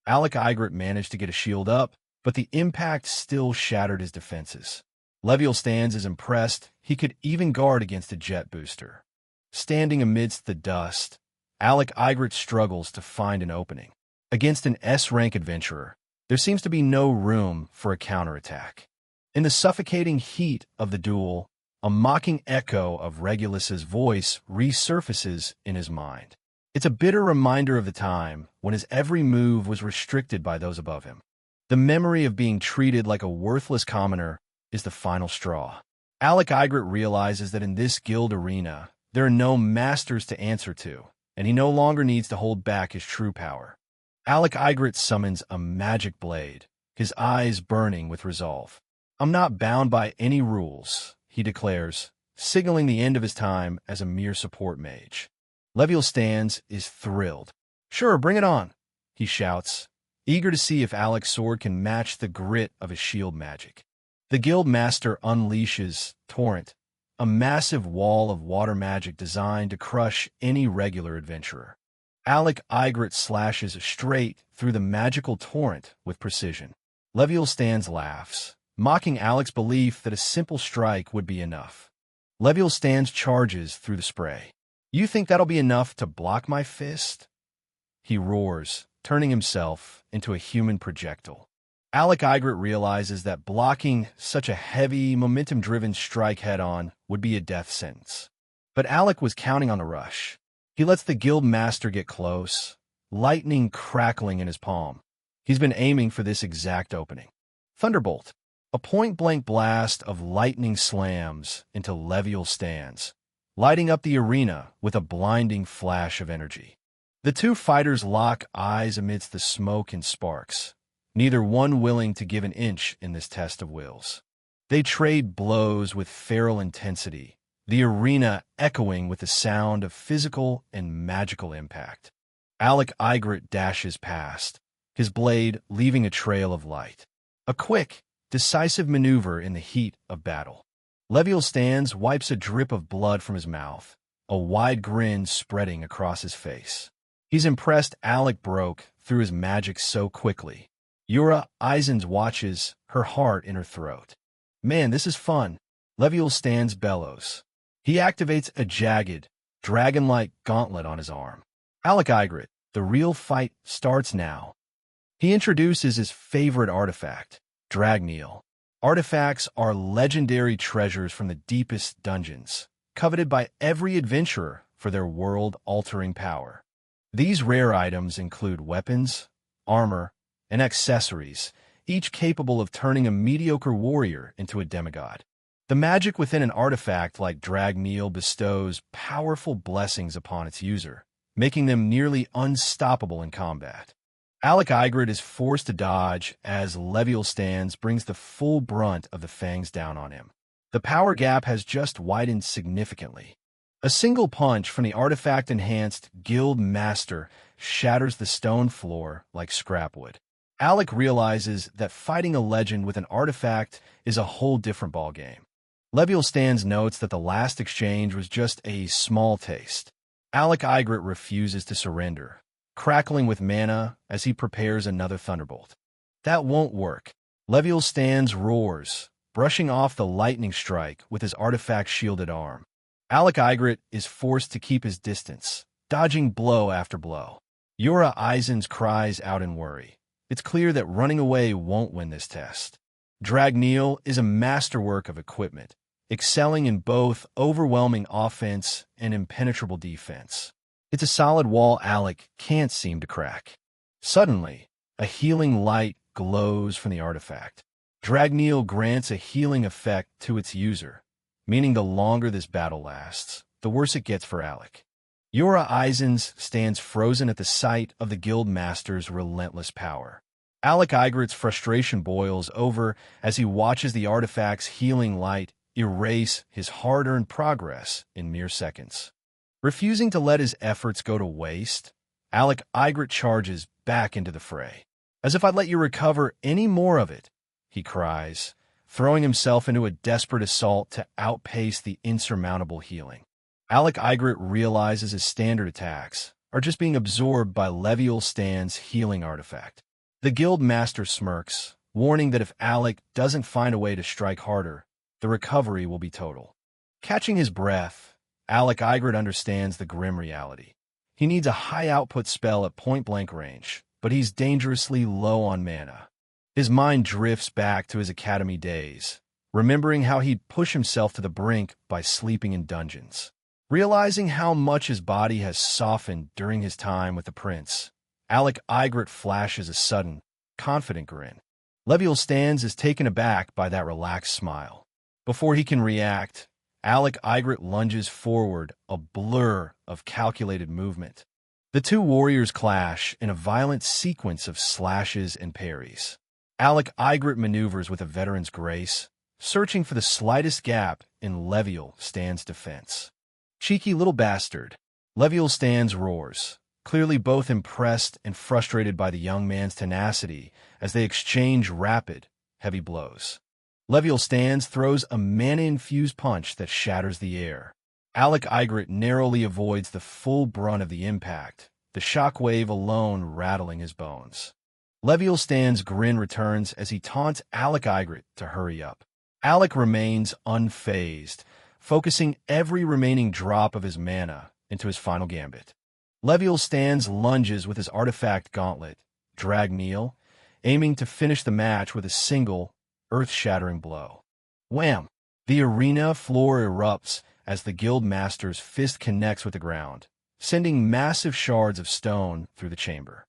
Alec Eigret managed to get a shield up, but the impact still shattered his defenses. Leviel Stans is impressed he could even guard against a jet booster. Standing amidst the dust, Alec Eigret struggles to find an opening. Against an S-rank adventurer, there seems to be no room for a counterattack. In the suffocating heat of the duel, a mocking echo of Regulus's voice resurfaces in his mind. It's a bitter reminder of the time when his every move was restricted by those above him. The memory of being treated like a worthless commoner is the final straw. Alec Eigret realizes that in this guild arena, there are no masters to answer to, and he no longer needs to hold back his true power. Alec Eigret summons a magic blade, his eyes burning with resolve. "I'm not bound by any rules," he declares, signaling the end of his time as a mere support mage. Leviel Stans is thrilled. "Sure, bring it on," he shouts, eager to see if Alec's sword can match the grit of his shield magic. The guild master unleashes Torrent, a massive wall of water magic designed to crush any regular adventurer. Alec Eigret slashes straight through the magical torrent with precision. Leviel Stans laughs, mocking Alec's belief that a simple strike would be enough. Leviel Stans charges through the spray. "You think that'll be enough to block my fist?" he roars, turning himself into a human projectile. Alec Eigret realizes that blocking such a heavy, momentum-driven strike head-on would be a death sentence. But Alec was counting on the rush. He lets the guild master get close, lightning crackling in his palm. He's been aiming for this exact opening. Thunderbolt. A point-blank blast of lightning slams into Leviel's stands, lighting up the arena with a blinding flash of energy. The two fighters lock eyes amidst the smoke and sparks, neither one willing to give an inch in this test of wills. They trade blows with feral intensity, the arena echoing with the sound of physical and magical impact. Alec Igret dashes past, his blade leaving a trail of light. A quick, decisive maneuver in the heat of battle. Leviel stands, wipes a drip of blood from his mouth, a wide grin spreading across his face. He's impressed Alec broke through his magic so quickly. Yura Eisens watches, her heart in her throat. Man, this is fun. Leviel stands bellows. He activates a jagged, dragon-like gauntlet on his arm. Alec Igret, the real fight starts now. He introduces his favorite artifact, Dragneel. Artifacts are legendary treasures from the deepest dungeons, coveted by every adventurer for their world-altering power. These rare items include weapons, armor, and accessories, each capable of turning a mediocre warrior into a demigod. The magic within an artifact like Dragneel bestows powerful blessings upon its user, making them nearly unstoppable in combat. Alec Igret is forced to dodge as Leviel stands brings the full brunt of the fangs down on him. The power gap has just widened significantly. A single punch from the artifact-enhanced Guild Master shatters the stone floor like scrapwood. Alec realizes that fighting a legend with an artifact is a whole different ballgame. Leviel stands notes that the last exchange was just a small taste. Alec Igret refuses to surrender, crackling with mana as he prepares another thunderbolt. That won't work. Leviel stands roars, brushing off the lightning strike with his artifact-shielded arm. Alec Igret is forced to keep his distance, dodging blow after blow. Yura Eisens cries out in worry. It's clear that running away won't win this test. Dragneel is a masterwork of equipment, excelling in both overwhelming offense and impenetrable defense. It's a solid wall Alec can't seem to crack. Suddenly, a healing light glows from the artifact. Dragneel grants a healing effect to its user, meaning the longer this battle lasts, the worse it gets for Alec. Yura Eisens stands frozen at the sight of the Guild Master's relentless power. Alec Igret's frustration boils over as he watches the artifact's healing light erase his hard-earned progress in mere seconds. Refusing to let his efforts go to waste, Alec Igret charges back into the fray. As if I'd let you recover any more of it, he cries, throwing himself into a desperate assault to outpace the insurmountable healing. Alec Igret realizes his standard attacks are just being absorbed by Leviel Stand's healing artifact. The Guild Master smirks, warning that if Alec doesn't find a way to strike harder, the recovery will be total. Catching his breath, Alec Igret understands the grim reality. He needs a high-output spell at point-blank range, but he's dangerously low on mana. His mind drifts back to his academy days, remembering how he'd push himself to the brink by sleeping in dungeons. Realizing how much his body has softened during his time with the prince, Alec Igret flashes a sudden, confident grin. Leviel Stands is taken aback by that relaxed smile. Before he can react, Alec Igret lunges forward, a blur of calculated movement. The two warriors clash in a violent sequence of slashes and parries. Alec Igret maneuvers with a veteran's grace, searching for the slightest gap in Leviel Stand's defense. Cheeky little bastard. Leviel Stands roars, clearly both impressed and frustrated by the young man's tenacity as they exchange rapid, heavy blows. Leviel Stands throws a mana-infused punch that shatters the air. Alec Igret narrowly avoids the full brunt of the impact, the shockwave alone rattling his bones. Leviel Stand's grin returns as he taunts Alec Igret to hurry up. Alec remains unfazed, focusing every remaining drop of his mana into his final gambit. Leviel Stands lunges with his artifact gauntlet, Dragneel, aiming to finish the match with a single, earth-shattering blow. Wham! The arena floor erupts as the guild master's fist connects with the ground, sending massive shards of stone through the chamber.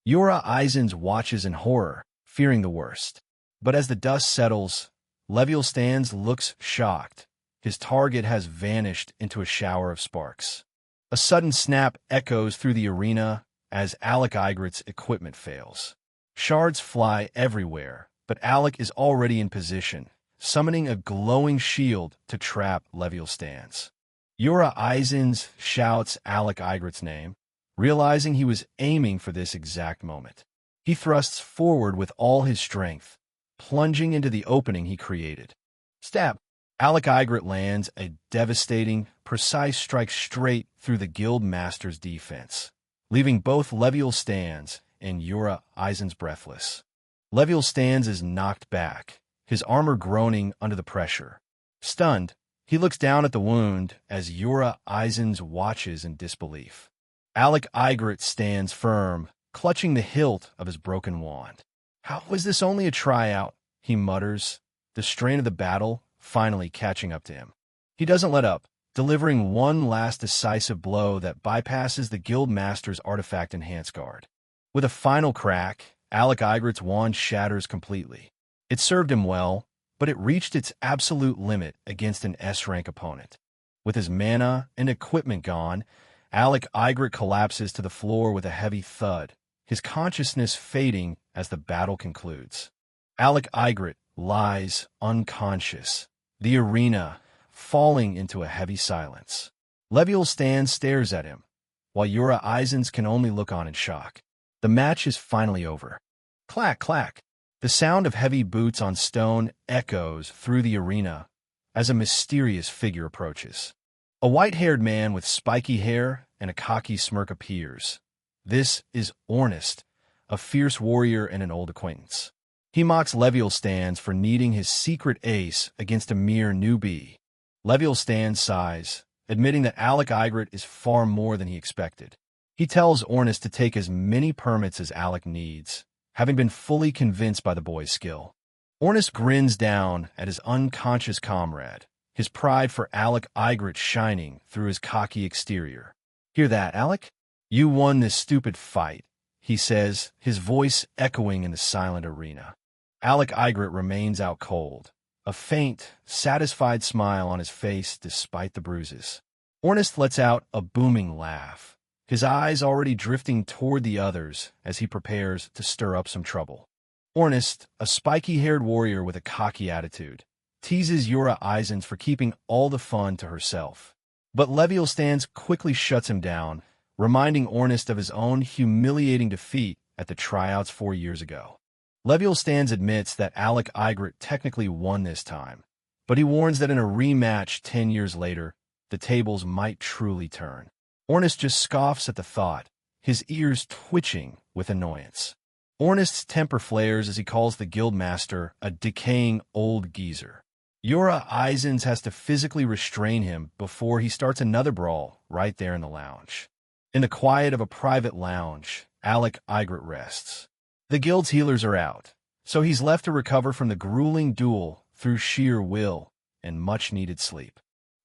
Yura Eisens watches in horror, fearing the worst. But as the dust settles, Leviel stands looks shocked. His target has vanished into a shower of sparks. A sudden snap echoes through the arena as Alec Igrit's equipment fails. Shards fly everywhere, but Alec is already in position, summoning a glowing shield to trap Leviel stands. Yura Eisens shouts Alec Igrit's name, realizing he was aiming for this exact moment. He thrusts forward with all his strength, plunging into the opening he created. Stab! Alec Igrit lands a devastating, precise strike straight through the guild master's defense, leaving both Leviel stands and Yura Eisens breathless. Leviel stands is knocked back, his armor groaning under the pressure. Stunned, he looks down at the wound as Yura Eisens watches in disbelief. Alec Igrit stands firm, clutching the hilt of his broken wand. How was this only a tryout? He mutters, the strain of the battle finally catching up to him. He doesn't let up, delivering one last decisive blow that bypasses the guild master's artifact enhanced guard. With a final crack, Alec Igrit's wand shatters completely. It served him well, but it reached its absolute limit against an S-rank opponent. With his mana and equipment gone, Alec Igrit collapses to the floor with a heavy thud, his consciousness fading as the battle concludes. Alec Igrit lies unconscious, the arena falling into a heavy silence. Leviel Stan stares at him, while Yura Eisens can only look on in shock. The match is finally over. Clack, clack. The sound of heavy boots on stone echoes through the arena as a mysterious figure approaches. A white-haired man with spiky hair and a cocky smirk appears. This is Ornest, a fierce warrior and an old acquaintance. He mocks Leviel Stans for needing his secret ace against a mere newbie. Leviel Stans sighs, admitting that Alec Igrit is far more than he expected. He tells Ornest to take as many permits as Alec needs, having been fully convinced by the boy's skill. Ornest grins down at his unconscious comrade, his pride for Alec Igrit shining through his cocky exterior. Hear that, Alec? You won this stupid fight, he says, his voice echoing in the silent arena. Alec Igrit remains out cold, a faint, satisfied smile on his face despite the bruises. Ornest lets out a booming laugh, his eyes already drifting toward the others as he prepares to stir up some trouble. Ornest, a spiky-haired warrior with a cocky attitude, teases Yura Eisens for keeping all the fun to herself. But Leviel Stans quickly shuts him down, reminding Ornest of his own humiliating defeat at the tryouts 4 years ago. Leviel Stans admits that Alec Igrit technically won this time, but he warns that in a rematch 10 years later, the tables might truly turn. Ornest just scoffs at the thought, his ears twitching with annoyance. Ornest's temper flares as he calls the guildmaster a decaying old geezer. Yura Eisens has to physically restrain him before he starts another brawl right there in the lounge. In the quiet of a private lounge, Alec Igrit rests. The guild's healers are out, so he's left to recover from the grueling duel through sheer will and much-needed sleep.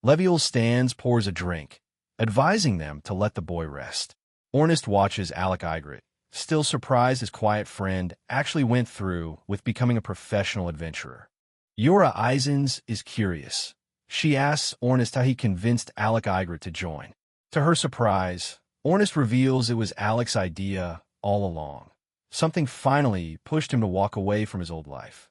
Leviel Stans pours a drink, advising them to let the boy rest. Ornest watches Alec Igrit, still surprised his quiet friend actually went through with becoming a professional adventurer. Yura Eisens is curious. She asks Ornest how he convinced Alec Igrit to join. To her surprise, Ornest reveals it was Alec's idea all along. Something finally pushed him to walk away from his old life.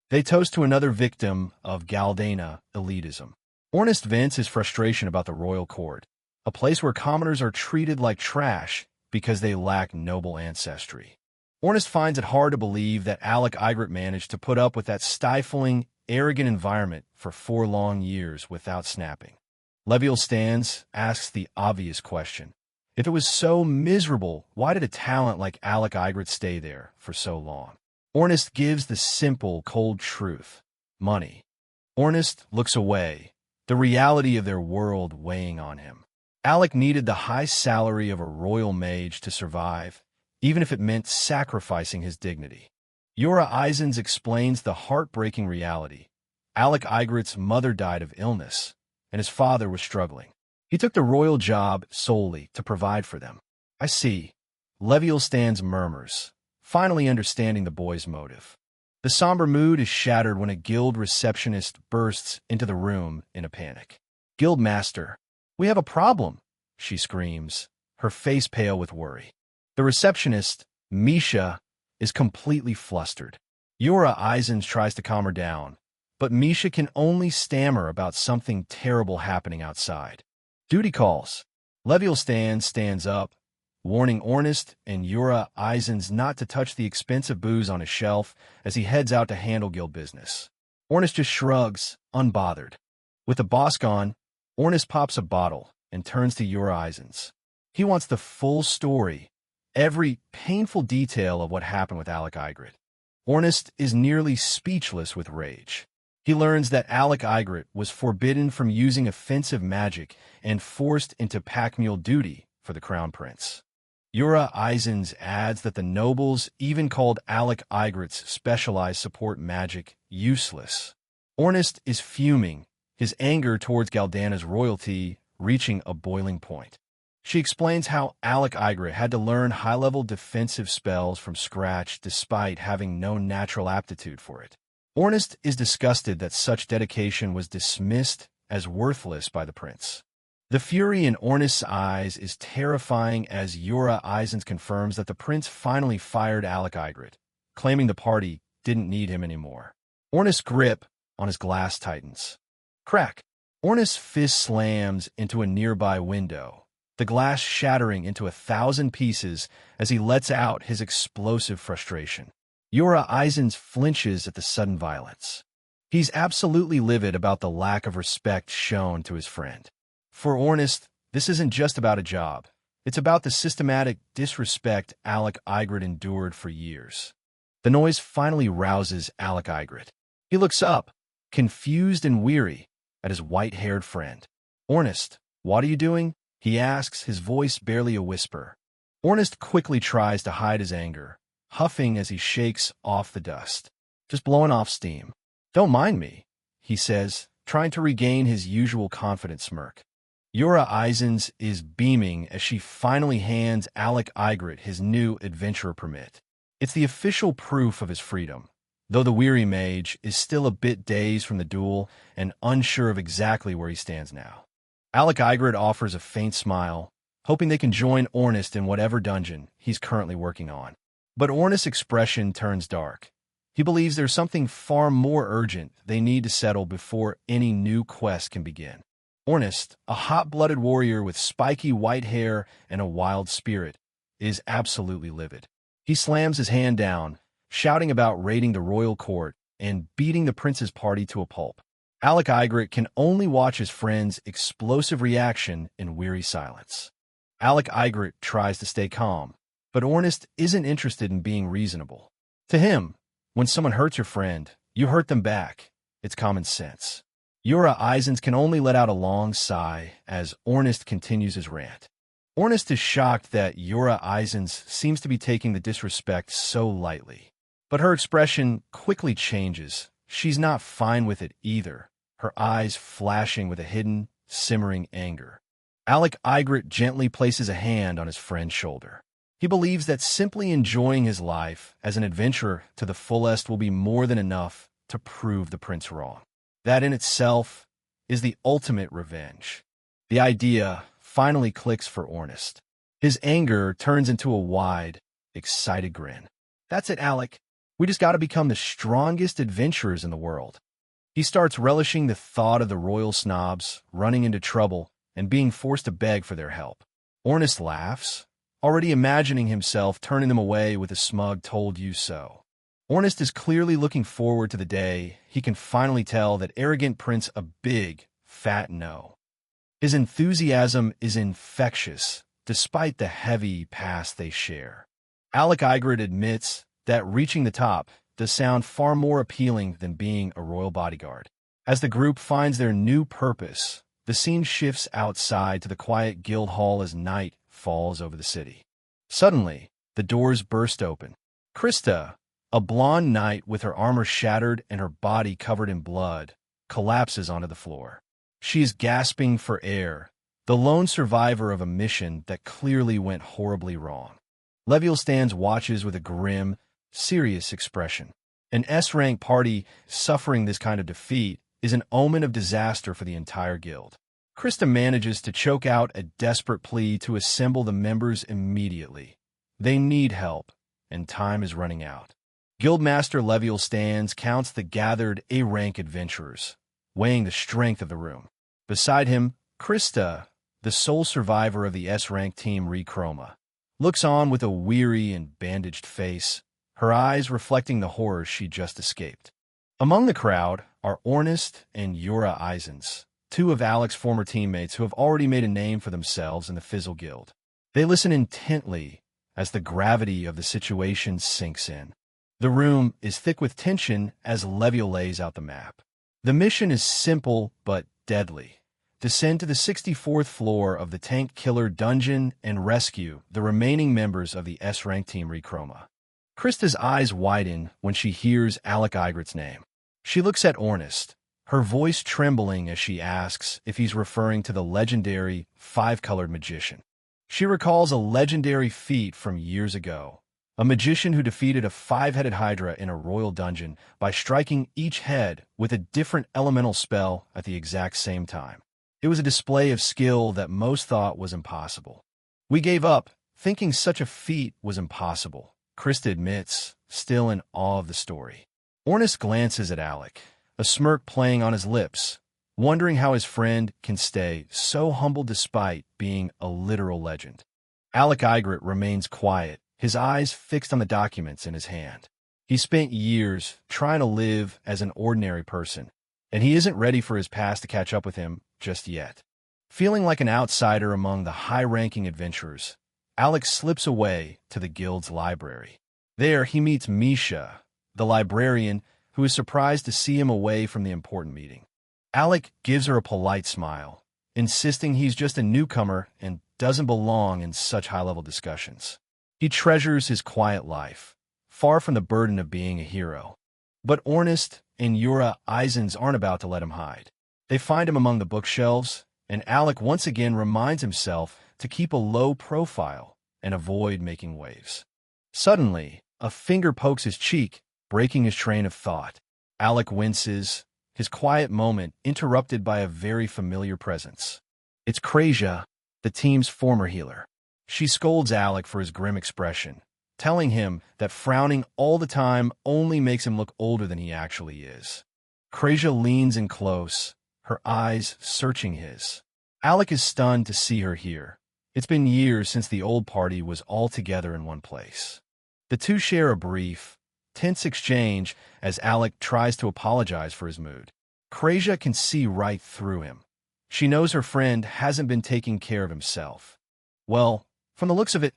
They toast to another victim of Galdana elitism. Ornest vents his frustration about the royal court, a place where commoners are treated like trash because they lack noble ancestry. Ornest finds it hard to believe that Alec Igrit managed to put up with that stifling, arrogant environment for 4 long years without snapping. Leviel Stans asks the obvious question. If it was so miserable, why did a talent like Alec Igrit stay there for so long? Ornest gives the simple, cold truth. Money. Ornest looks away, the reality of their world weighing on him. Alec needed the high salary of a royal mage to survive, even if it meant sacrificing his dignity. Yura Eisens explains the heartbreaking reality. Alec Igrit's mother died of illness, and his father was struggling. He took the royal job solely to provide for them. I see. Leviel stands murmurs, finally understanding the boy's motive. The somber mood is shattered when a guild receptionist bursts into the room in a panic. "Guildmaster, we have a problem," she screams, her face pale with worry. The receptionist, Misha, is completely flustered. Yura Eisens tries to calm her down, but Misha can only stammer about something terrible happening outside. Duty calls. Leviel stands up, warning Ornest and Yura Eisens not to touch the expensive booze on his shelf as he heads out to handle guild business. Ornest just shrugs, unbothered. With the boss gone, Ornest pops a bottle and turns to Yura Eisens. He wants the full story, every painful detail of what happened with Alec Igrit. Ornest is nearly speechless with rage. He learns that Alec Igrit was forbidden from using offensive magic and forced into pack mule duty for the Crown Prince. Yura Eisens adds that the nobles even called Alec Igrit's specialized support magic useless. Ornest is fuming, his anger towards Galdana's royalty reaching a boiling point. She explains how Alec Igrit had to learn high-level defensive spells from scratch despite having no natural aptitude for it. Ornest is disgusted that such dedication was dismissed as worthless by the prince. The fury in Ornest's eyes is terrifying as Yura Eisens confirms that the prince finally fired Alec Igrit, claiming the party didn't need him anymore. Ornest's grip on his glass tightens. Crack! Ornest's fist slams into a nearby window, the glass shattering into 1,000 pieces as he lets out his explosive frustration. Yura Eisens flinches at the sudden violence. He's absolutely livid about the lack of respect shown to his friend. For Ornest, this isn't just about a job. It's about the systematic disrespect Alec Igrit endured for years. The noise finally rouses Alec Igrit. He looks up, confused and weary, at his white-haired friend. "Ornest, what are you doing?" he asks, his voice barely a whisper. Ornest quickly tries to hide his anger, huffing as he shakes off the dust. "Just blowing off steam." "Don't mind me," he says, trying to regain his usual confident smirk. Yura Eisens is beaming as she finally hands Alec Igrit his new adventurer permit. It's the official proof of his freedom, though the weary mage is still a bit dazed from the duel and unsure of exactly where he stands now. Alec Igrit offers a faint smile, hoping they can join Ornest in whatever dungeon he's currently working on. But Ornest's expression turns dark. He believes there's something far more urgent they need to settle before any new quest can begin. Ornest, a hot-blooded warrior with spiky white hair and a wild spirit, is absolutely livid. He slams his hand down, shouting about raiding the royal court and beating the prince's party to a pulp. Alec Igrit can only watch his friend's explosive reaction in weary silence. Alec Igrit tries to stay calm, but Ornest isn't interested in being reasonable. To him, when someone hurts your friend, you hurt them back. It's common sense. Yura Eisens can only let out a long sigh as Ornest continues his rant. Ornest is shocked that Yura Eisens seems to be taking the disrespect so lightly. But her expression quickly changes. She's not fine with it either, her eyes flashing with a hidden, simmering anger. Alec Igrit gently places a hand on his friend's shoulder. He believes that simply enjoying his life as an adventurer to the fullest will be more than enough to prove the prince wrong. That in itself is the ultimate revenge. The idea finally clicks for Ornest. His anger turns into a wide, excited grin. "That's it, Alec. We just got to become the strongest adventurers in the world." He starts relishing the thought of the royal snobs running into trouble and being forced to beg for their help. Ornest laughs, already imagining himself turning them away with a smug "told you so." Ornest is clearly looking forward to the day he can finally tell that arrogant prince a big, fat no. His enthusiasm is infectious, despite the heavy past they share. Alec Igrit admits that reaching the top does sound far more appealing than being a royal bodyguard. As the group finds their new purpose, the scene shifts outside to the quiet guild hall as night falls over the city. Suddenly, the doors burst open. Krista, a blonde knight with her armor shattered and her body covered in blood, collapses onto the floor. She is gasping for air, the lone survivor of a mission that clearly went horribly wrong. Leviel stands watches with a grim, serious expression. An S-rank party suffering this kind of defeat is an omen of disaster for the entire guild. Krista manages to choke out a desperate plea to assemble the members immediately. They need help, and time is running out. Guildmaster Leviel stands, counts the gathered A-rank adventurers, weighing the strength of the room. Beside him, Krista, the sole survivor of the S-rank team Rechroma, looks on with a weary and bandaged face, her eyes reflecting the horrors she just escaped. Among the crowd are Ornest and Yura Eisens, two of Alec's former teammates who have already made a name for themselves in the Fizzle Guild. They listen intently as the gravity of the situation sinks in. The room is thick with tension as Leviel lays out the map. The mission is simple but deadly. Descend to the 64th floor of the Tank Killer dungeon and rescue the remaining members of the S-rank team Rechroma. Krista's eyes widen when she hears Alec Eigret's name. She looks at Ornest, her voice trembling as she asks if he's referring to the legendary five-colored magician. She recalls a legendary feat from years ago, a magician who defeated a five-headed hydra in a royal dungeon by striking each head with a different elemental spell at the exact same time. It was a display of skill that most thought was impossible. We gave up, thinking such a feat was impossible, Krista admits, still in awe of the story. Ornest glances at Alec, a smirk playing on his lips, wondering how his friend can stay so humble despite being a literal legend. Alec Eigret remains quiet, his eyes fixed on the documents in his hand. He spent years trying to live as an ordinary person, and he isn't ready for his past to catch up with him just yet. Feeling like an outsider among the high-ranking adventurers, Alec slips away to the guild's library. There, he meets Misha, the librarian, who is surprised to see him away from the important meeting. Alec gives her a polite smile, insisting he's just a newcomer and doesn't belong in such high-level discussions. He treasures his quiet life, far from the burden of being a hero. But Ornest and Yura Eisens aren't about to let him hide. They find him among the bookshelves, and Alec once again reminds himself to keep a low profile and avoid making waves. Suddenly, a finger pokes his cheek, breaking his train of thought. Alec winces, his quiet moment interrupted by a very familiar presence. It's Krasia, the team's former healer. She scolds Alec for his grim expression, telling him that frowning all the time only makes him look older than he actually is. Krasia leans in close, her eyes searching his. Alec is stunned to see her here. It's been years since the old party was all together in one place. The two share a brief, tense exchange as Alec tries to apologize for his mood. Krasia can see right through him. She knows her friend hasn't been taking care of himself. Well, from the looks of it,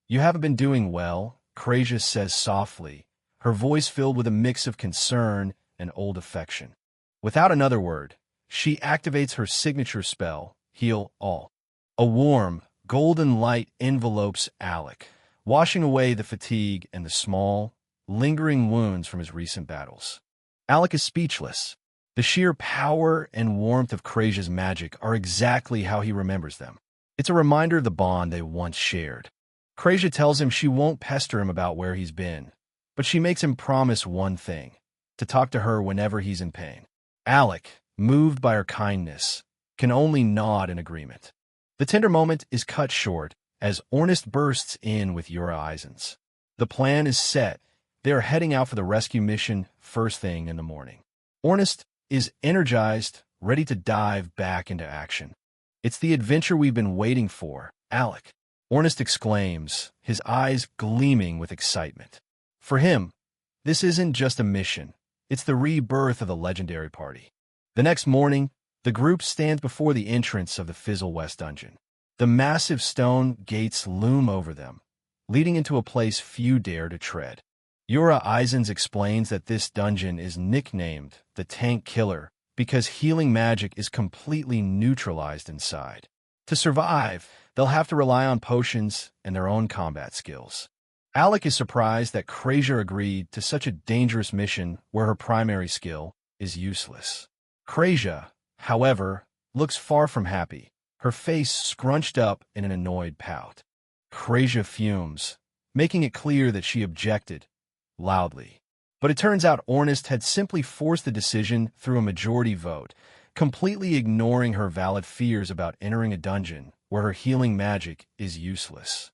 you haven't been doing well, Krasia says softly, her voice filled with a mix of concern and old affection. Without another word, she activates her signature spell, Heal All. A warm, golden light envelopes Alec, washing away the fatigue and the small, lingering wounds from his recent battles. Alec is speechless. The sheer power and warmth of Krasia's magic are exactly how he remembers them. It's a reminder of the bond they once shared. Krasia tells him she won't pester him about where he's been, but she makes him promise one thing, to talk to her whenever he's in pain. Alec, moved by her kindness, can only nod in agreement. The tender moment is cut short as Ornest bursts in with Yura Eisens. The plan is set. They are heading out for the rescue mission first thing in the morning. Ornest is energized, ready to dive back into action. It's the adventure we've been waiting for, Alec, Ornest exclaims, his eyes gleaming with excitement. For him, this isn't just a mission. It's the rebirth of the legendary party. The next morning, the group stands before the entrance of the Fizzle West dungeon. The massive stone gates loom over them, leading into a place few dare to tread. Yura Eisens explains that this dungeon is nicknamed the Tank Killer because healing magic is completely neutralized inside. To survive, they'll have to rely on potions and their own combat skills. Alec is surprised that Krasia agreed to such a dangerous mission where her primary skill is useless. Krasia, however, looks far from happy, her face scrunched up in an annoyed pout. Kreja fumes, making it clear that she objected, loudly. But it turns out Ornest had simply forced the decision through a majority vote, completely ignoring her valid fears about entering a dungeon where her healing magic is useless.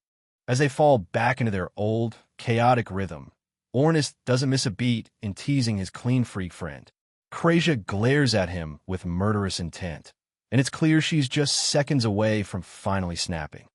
As they fall back into their old, chaotic rhythm, Ornest doesn't miss a beat in teasing his clean freak friend. Kreja glares at him with murderous intent, and it's clear she's just seconds away from finally snapping.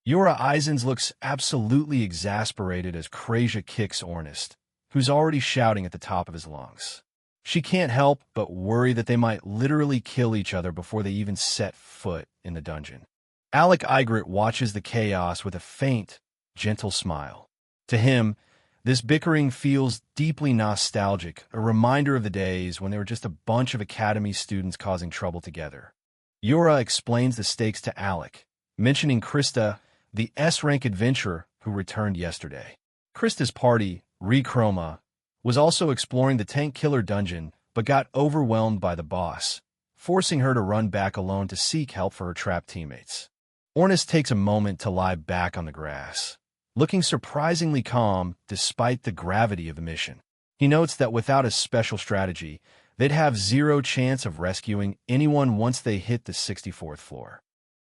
Yura Eisens looks absolutely exasperated as Kreja kicks Ornest, who's already shouting at the top of his lungs. She can't help but worry that they might literally kill each other before they even set foot in the dungeon. Alec Eigret watches the chaos with a faint, gentle smile. To him, this bickering feels deeply nostalgic, a reminder of the days when they were just a bunch of academy students causing trouble together. Yura explains the stakes to Alec, mentioning Krista, the S-rank adventurer who returned yesterday. Krista's party, Rechroma, was also exploring the Tank Killer dungeon but got overwhelmed by the boss, forcing her to run back alone to seek help for her trapped teammates. Ornest takes a moment to lie back on the grass, looking surprisingly calm despite the gravity of the mission. He notes that without a special strategy, they'd have zero chance of rescuing anyone once they hit the 64th floor.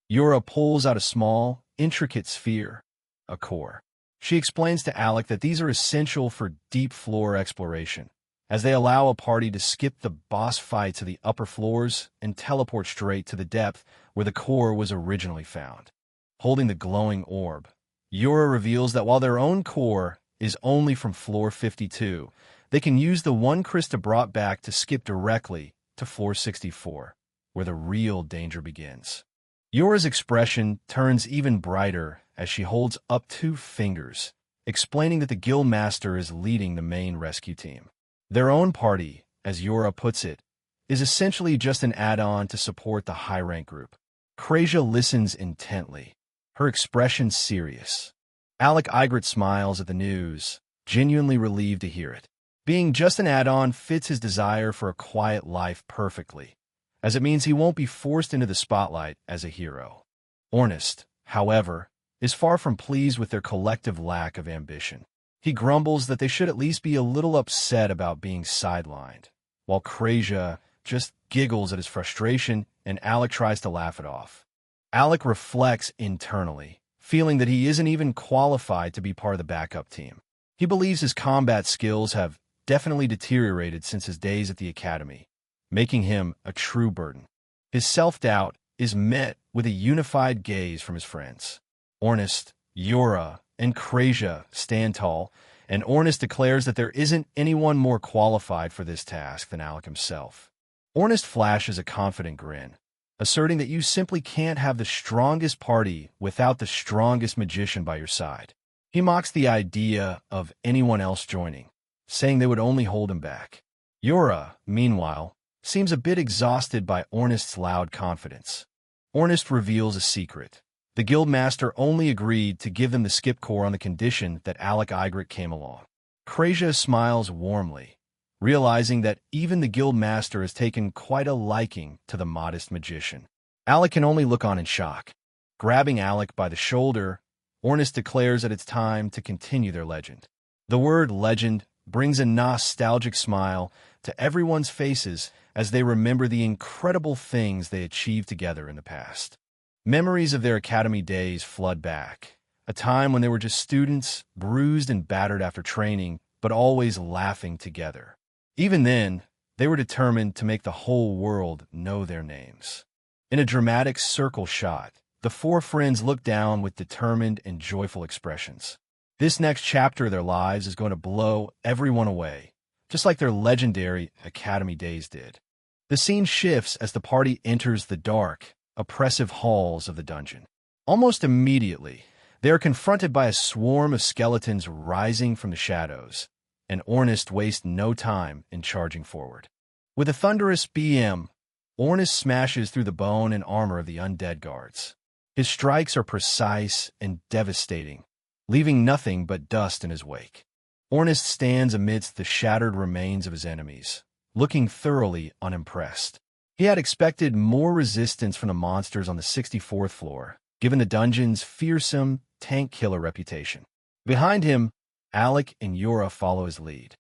Yura pulls out a small, intricate sphere, a core. She explains to Alec that these are essential for deep floor exploration, as they allow a party to skip the boss fight to the upper floors and teleport straight to the depth where the core was originally found. Holding the glowing orb, Yura reveals that while their own core is only from floor 52, they can use the one Krista brought back to skip directly to floor 64, where the real danger begins. Yura's expression turns even brighter as she holds up 2 fingers, explaining that the Guildmaster is leading the main rescue team. Their own party, as Yura puts it, is essentially just an add-on to support the high-rank group. Kreja listens intently, her expression serious. Alec Eigret smiles at the news, genuinely relieved to hear it. Being just an add-on fits his desire for a quiet life perfectly, as it means he won't be forced into the spotlight as a hero. Ornest, however, is far from pleased with their collective lack of ambition. He grumbles that they should at least be a little upset about being sidelined, while Kreja just giggles at his frustration and Alec tries to laugh it off. Alec reflects internally, feeling that he isn't even qualified to be part of the backup team. He believes his combat skills have definitely deteriorated since his days at the academy, making him a true burden. His self-doubt is met with a unified gaze from his friends. Ornest, Yura, and Kreja stand tall, and Ornest declares that there isn't anyone more qualified for this task than Alec himself. Ornest flashes a confident grin, asserting that you simply can't have the strongest party without the strongest magician by your side. He mocks the idea of anyone else joining, saying they would only hold him back. Yura, meanwhile, seems a bit exhausted by Ornest's loud confidence. Ornest reveals a secret. The Guildmaster only agreed to give them the skip core on the condition that Alec Eigret came along. Kreja smiles warmly, realizing that even the Guildmaster has taken quite a liking to the modest magician. Alec can only look on in shock. Grabbing Alec by the shoulder, Ornest declares that it's time to continue their legend. The word legend brings a nostalgic smile to everyone's faces as they remember the incredible things they achieved together in the past. Memories of their academy days flood back, a time when they were just students, bruised and battered after training, but always laughing together. Even then, they were determined to make the whole world know their names. In a dramatic circle shot, the 4 friends look down with determined and joyful expressions. This next chapter of their lives is going to blow everyone away, just like their legendary academy days did. The scene shifts as the party enters the dark, oppressive halls of the dungeon. Almost immediately, they are confronted by a swarm of skeletons rising from the shadows, and Ornest wastes no time in charging forward. With a thunderous BM, Ornest smashes through the bone and armor of the undead guards. His strikes are precise and devastating, leaving nothing but dust in his wake. Ornest stands amidst the shattered remains of his enemies, looking thoroughly unimpressed. He had expected more resistance from the monsters on the 64th floor, given the dungeon's fearsome tank killer reputation. Behind him, Alec and Yura follow his lead.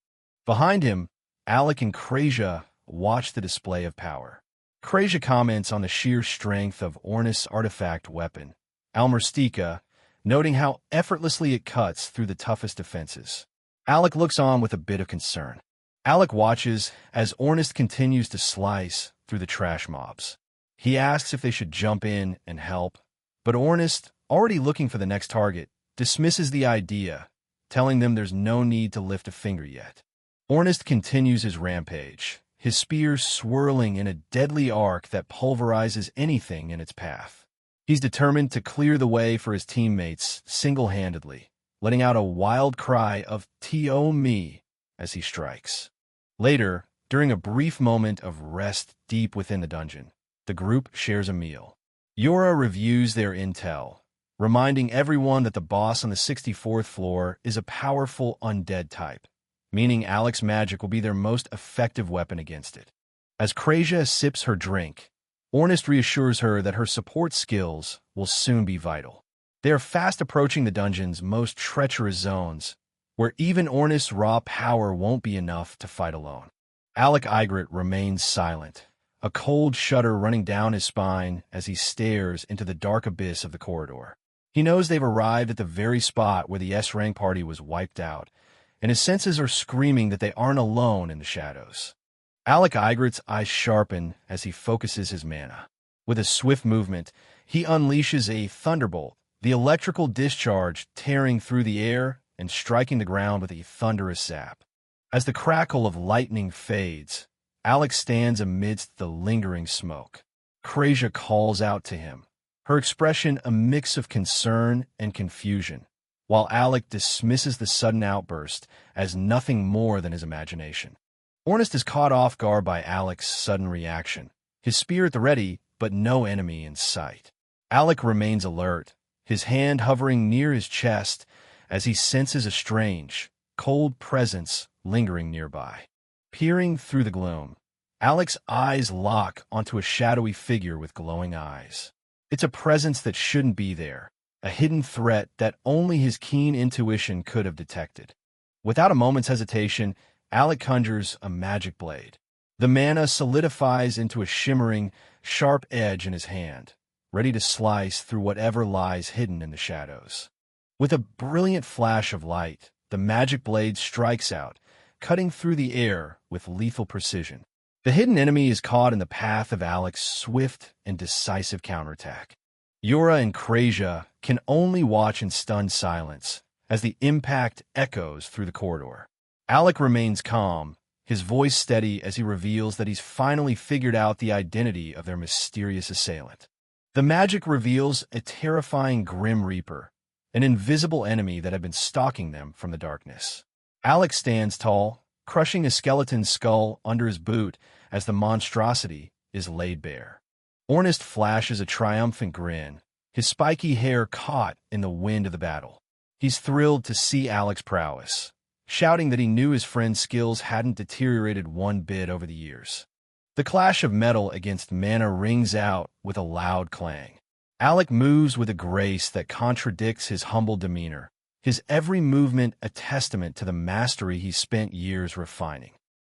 Behind him, Alec and Krasia watch the display of power. Krasia comments on the sheer strength of Ornith's artifact weapon, Almerstika, noting how effortlessly it cuts through the toughest defenses. Alec looks on with a bit of concern. Alec watches as Ornith continues to slice through the trash mobs. He asks if they should jump in and help, but Ornith, already looking for the next target, dismisses the idea, telling them there's no need to lift a finger yet. Ornith continues his rampage, his spear swirling in a deadly arc that pulverizes anything in its path. He's determined to clear the way for his teammates single-handedly, letting out a wild cry of "T.O. me" as he strikes. Later, during a brief moment of rest deep within the dungeon, the group shares a meal. Yura reviews their intel, reminding everyone that the boss on the 64th floor is a powerful undead type, meaning Alec's magic will be their most effective weapon against it. As Krasia sips her drink, Ornith reassures her that her support skills will soon be vital. They are fast approaching the dungeon's most treacherous zones, where even Ornith's raw power won't be enough to fight alone. Alec Ygritte remains silent, a cold shudder running down his spine as he stares into the dark abyss of the corridor. He knows they've arrived at the very spot where the S-rank party was wiped out, and his senses are screaming that they aren't alone in the shadows. Alec Ygritte's eyes sharpen as he focuses his mana. With a swift movement, he unleashes a thunderbolt, the electrical discharge tearing through the air and striking the ground with a thunderous zap. As the crackle of lightning fades, Alec stands amidst the lingering smoke. Krasia calls out to him, her expression a mix of concern and confusion, while Alec dismisses the sudden outburst as nothing more than his imagination. Ornith is caught off guard by Alec's sudden reaction, his spear at the ready, but no enemy in sight. Alec remains alert, his hand hovering near his chest as he senses a strange, cold presence lingering nearby. Peering through the gloom, Alec's eyes lock onto a shadowy figure with glowing eyes. It's a presence that shouldn't be there, a hidden threat that only his keen intuition could have detected. Without a moment's hesitation, Alec conjures a magic blade. The mana solidifies into a shimmering, sharp edge in his hand, ready to slice through whatever lies hidden in the shadows. With a brilliant flash of light, the magic blade strikes out, cutting through the air with lethal precision. The hidden enemy is caught in the path of Alec's swift and decisive counterattack. Yura and Krasia can only watch in stunned silence as the impact echoes through the corridor. Alec remains calm, his voice steady as he reveals that he's finally figured out the identity of their mysterious assailant. The magic reveals a terrifying Grim Reaper, an invisible enemy that had been stalking them from the darkness. Alec stands tall, crushing a skeleton's skull under his boot as the monstrosity is laid bare. Ornith flashes a triumphant grin, his spiky hair caught in the wind of the battle. He's thrilled to see Alec's prowess, shouting that he knew his friend's skills hadn't deteriorated one bit over the years. The clash of metal against mana rings out with a loud clang. Alec moves with a grace that contradicts his humble demeanor, his every movement a testament to the mastery he spent years refining.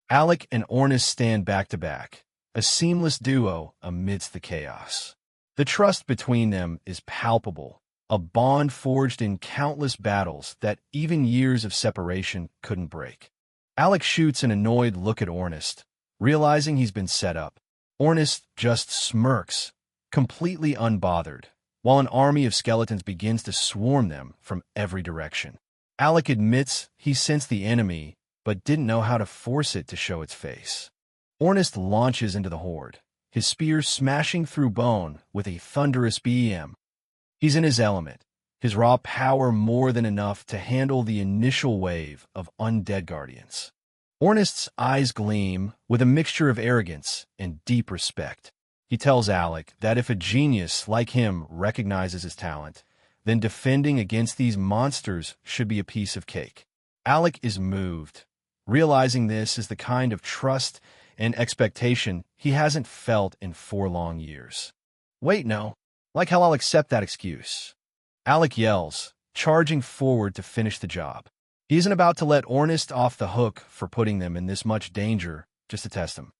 Alec and Ornith stand back to back, a seamless duo amidst the chaos. The trust between them is palpable, a bond forged in countless battles that even years of separation couldn't break. Alec shoots an annoyed look at Ornith, realizing he's been set up. Ornith just smirks, completely unbothered, while an army of skeletons begins to swarm them from every direction. Alec admits he sensed the enemy, but didn't know how to force it to show its face. Ornith launches into the horde, his spear smashing through bone with a thunderous BM. He's in his element, his raw power more than enough to handle the initial wave of undead guardians. Ornith's eyes gleam with a mixture of arrogance and deep respect. He tells Alec that if a genius like him recognizes his talent, then defending against these monsters should be a piece of cake. Alec is moved, realizing this is the kind of trust and expectation he hasn't felt in 4 long years. Wait, no. Like hell I'll accept that excuse. Alec yells, charging forward to finish the job. He isn't about to let Ornest off the hook for putting them in this much danger just to test him.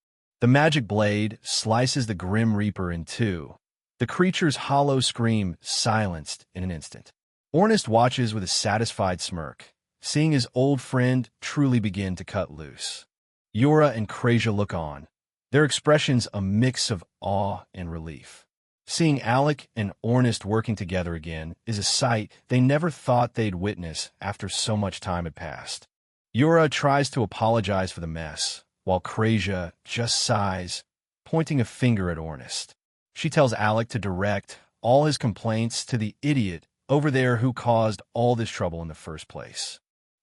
The magic blade slices the Grim Reaper in two, the creature's hollow scream silenced in an instant. Ornest watches with a satisfied smirk, seeing his old friend truly begin to cut loose. Yura and Krasia look on, their expressions a mix of awe and relief. Seeing Alec and Ornest working together again is a sight they never thought they'd witness after so much time had passed. Yura tries to apologize for the mess, while Krasia just sighs, pointing a finger at Ornest. She tells Alec to direct all his complaints to the idiot over there who caused all this trouble in the first place.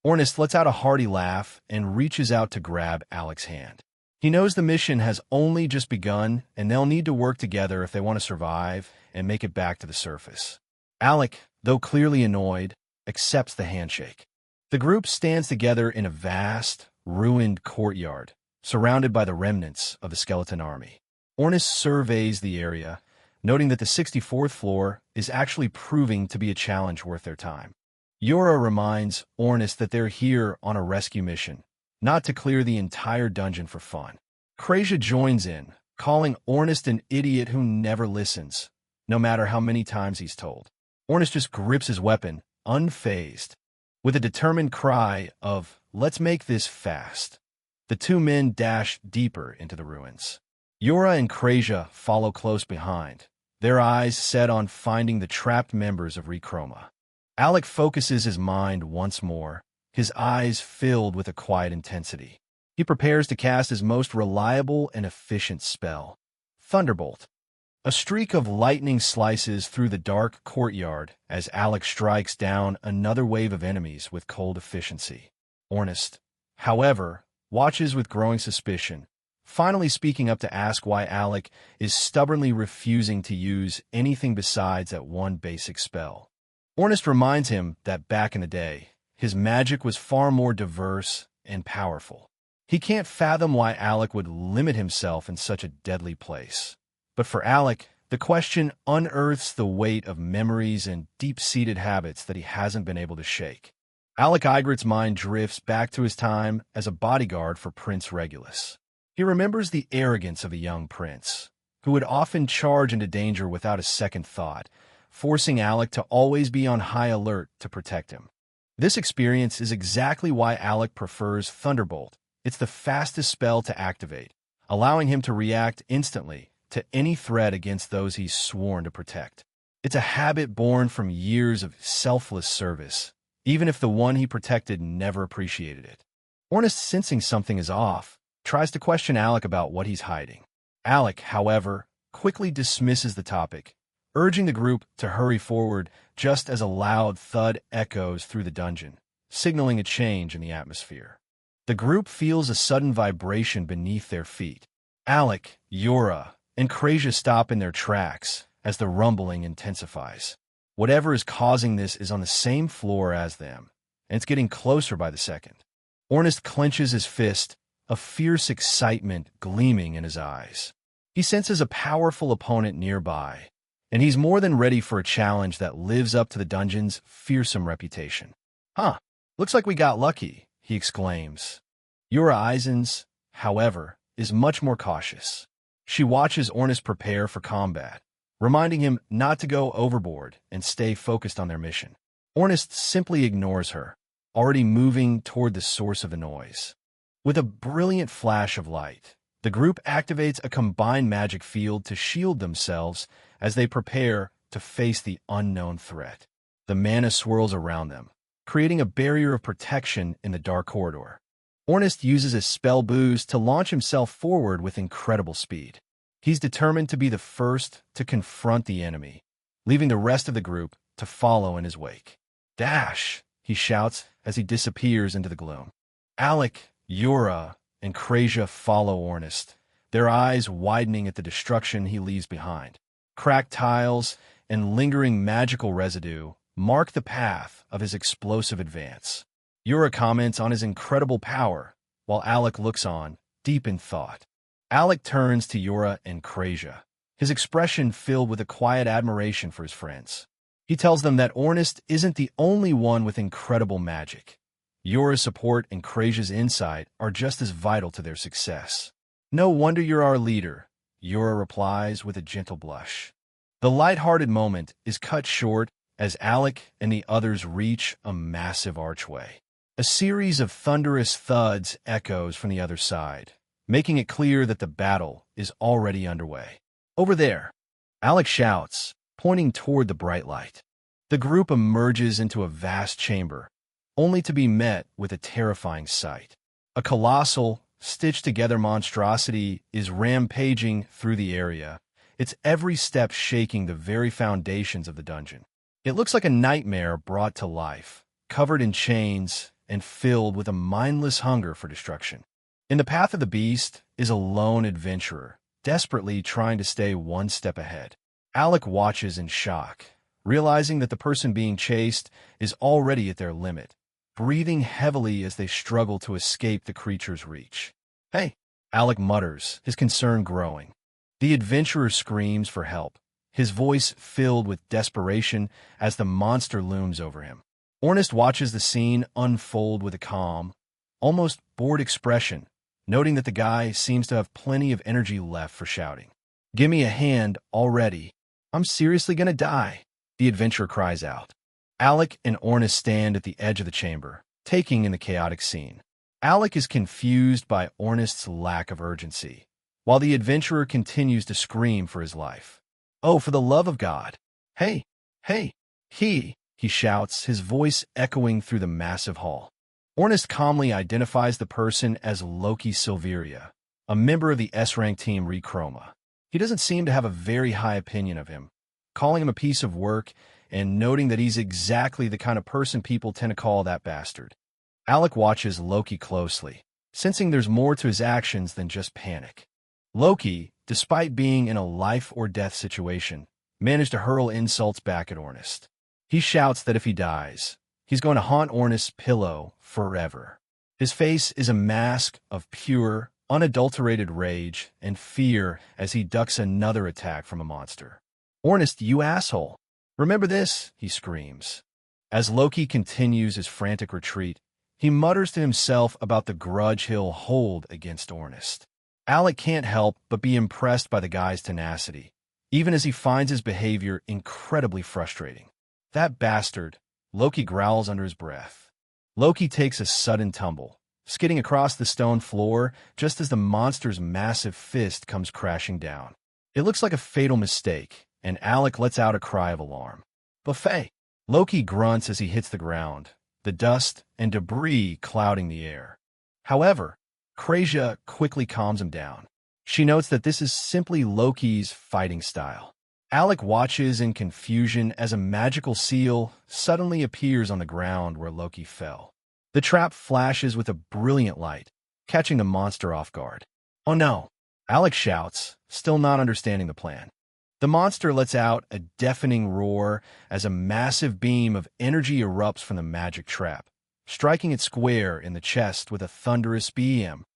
Ornest lets out a hearty laugh and reaches out to grab Alec's hand. He knows the mission has only just begun, and they'll need to work together if they want to survive and make it back to the surface. Alec, though clearly annoyed, accepts the handshake. The group stands together in a vast, ruined courtyard, surrounded by the remnants of the skeleton army. Ornest surveys the area, noting that the 64th floor is actually proving to be a challenge worth their time. Yura reminds Ornest that they're here on a rescue mission, not to clear the entire dungeon for fun. Krasia joins in, calling Ornest an idiot who never listens, no matter how many times he's told. Ornest just grips his weapon, unfazed, with a determined cry of, "Let's make this fast." The two men dash deeper into the ruins. Yura and Krasia follow close behind, their eyes set on finding the trapped members of Rechroma. Alec focuses his mind once more, his eyes filled with a quiet intensity. He prepares to cast his most reliable and efficient spell, Thunderbolt. A streak of lightning slices through the dark courtyard as Alec strikes down another wave of enemies with cold efficiency. Ornest, however, watches with growing suspicion, finally speaking up to ask why Alec is stubbornly refusing to use anything besides that one basic spell. Ornest reminds him that back in the day, his magic was far more diverse and powerful. He can't fathom why Alec would limit himself in such a deadly place. But for Alec, the question unearths the weight of memories and deep-seated habits that he hasn't been able to shake. Alec Eigret's mind drifts back to his time as a bodyguard for Prince Regulus. He remembers the arrogance of a young prince, who would often charge into danger without a second thought, forcing Alec to always be on high alert to protect him. This experience is exactly why Alec prefers Thunderbolt. It's the fastest spell to activate, allowing him to react instantly to any threat against those he's sworn to protect. It's a habit born from years of selfless service, even if the one he protected never appreciated it. Ornest, sensing something is off, tries to question Alec about what he's hiding. Alec, however, quickly dismisses the topic, urging the group to hurry forward just as a loud thud echoes through the dungeon, signaling a change in the atmosphere. The group feels a sudden vibration beneath their feet. Alec, Yura, and Krasia stop in their tracks as the rumbling intensifies. Whatever is causing this is on the same floor as them, and it's getting closer by the second. Ornest clenches his fist, a fierce excitement gleaming in his eyes. He senses a powerful opponent nearby, and he's more than ready for a challenge that lives up to the dungeon's fearsome reputation. "Huh, looks like we got lucky," he exclaims. Yura Eisens, however, is much more cautious. She watches Ornest prepare for combat, reminding him not to go overboard and stay focused on their mission. Ornest simply ignores her, already moving toward the source of the noise. With a brilliant flash of light, the group activates a combined magic field to shield themselves as they prepare to face the unknown threat. The mana swirls around them, creating a barrier of protection in the dark corridor. Ornest uses his spell boost to launch himself forward with incredible speed. He's determined to be the first to confront the enemy, leaving the rest of the group to follow in his wake. "Dash!" he shouts as he disappears into the gloom. Alec, Yura, and Krasia follow Ornest, their eyes widening at the destruction he leaves behind. Cracked tiles and lingering magical residue mark the path of his explosive advance. Yura comments on his incredible power, while Alec looks on, deep in thought. Alec turns to Yura and Krasia, his expression filled with a quiet admiration for his friends. He tells them that Ornist isn't the only one with incredible magic. Yura's support and Krasia's insight are just as vital to their success. "No wonder you're our leader," Yura replies with a gentle blush. The light-hearted moment is cut short as Alec and the others reach a massive archway. A series of thunderous thuds echoes from the other side, making it clear that the battle is already underway. "Over there," Alec shouts, pointing toward the bright light. The group emerges into a vast chamber, only to be met with a terrifying sight. A colossal, stitched-together monstrosity is rampaging through the area, its every step shaking the very foundations of the dungeon. It looks like a nightmare brought to life, covered in chains and filled with a mindless hunger for destruction. In the path of the beast is a lone adventurer, desperately trying to stay one step ahead. Alec watches in shock, realizing that the person being chased is already at their limit, breathing heavily as they struggle to escape the creature's reach. "Hey," Alec mutters, his concern growing. The adventurer screams for help, his voice filled with desperation as the monster looms over him. Ornist watches the scene unfold with a calm, almost bored expression, noting that the guy seems to have plenty of energy left for shouting. "Give me a hand already. I'm seriously gonna die," the adventurer cries out. Alec and Ornist stand at the edge of the chamber, taking in the chaotic scene. Alec is confused by Ornist's lack of urgency, while the adventurer continues to scream for his life. "Oh, for the love of God! Hey, hey, he shouts, his voice echoing through the massive hall. Ornist calmly identifies the person as Loki Silveria, a member of the S-rank team Rechroma. He doesn't seem to have a very high opinion of him, calling him a piece of work and noting that he's exactly the kind of person people tend to call that bastard. Alec watches Loki closely, sensing there's more to his actions than just panic. Loki, despite being in a life-or-death situation, managed to hurl insults back at Ornist. He shouts that if he dies, he's going to haunt Ornist's pillow forever. His face is a mask of pure, unadulterated rage and fear as he ducks another attack from a monster. "Ornist, you asshole! Remember this," he screams. As Loki continues his frantic retreat, he mutters to himself about the grudge he'll hold against Ornist. Alec can't help but be impressed by the guy's tenacity, even as he finds his behavior incredibly frustrating. "That bastard," Loki growls under his breath. Loki takes a sudden tumble, skidding across the stone floor just as the monster's massive fist comes crashing down. It looks like a fatal mistake, and Alec lets out a cry of alarm. "Buffet!" Loki grunts as he hits the ground, the dust and debris clouding the air. However, Krasia quickly calms him down. She notes that this is simply Loki's fighting style. Alec watches in confusion as a magical seal suddenly appears on the ground where Loki fell. The trap flashes with a brilliant light, catching the monster off guard. "Oh no!" Alec shouts, still not understanding the plan. The monster lets out a deafening roar as a massive beam of energy erupts from the magic trap, striking it square in the chest with a thunderous BM.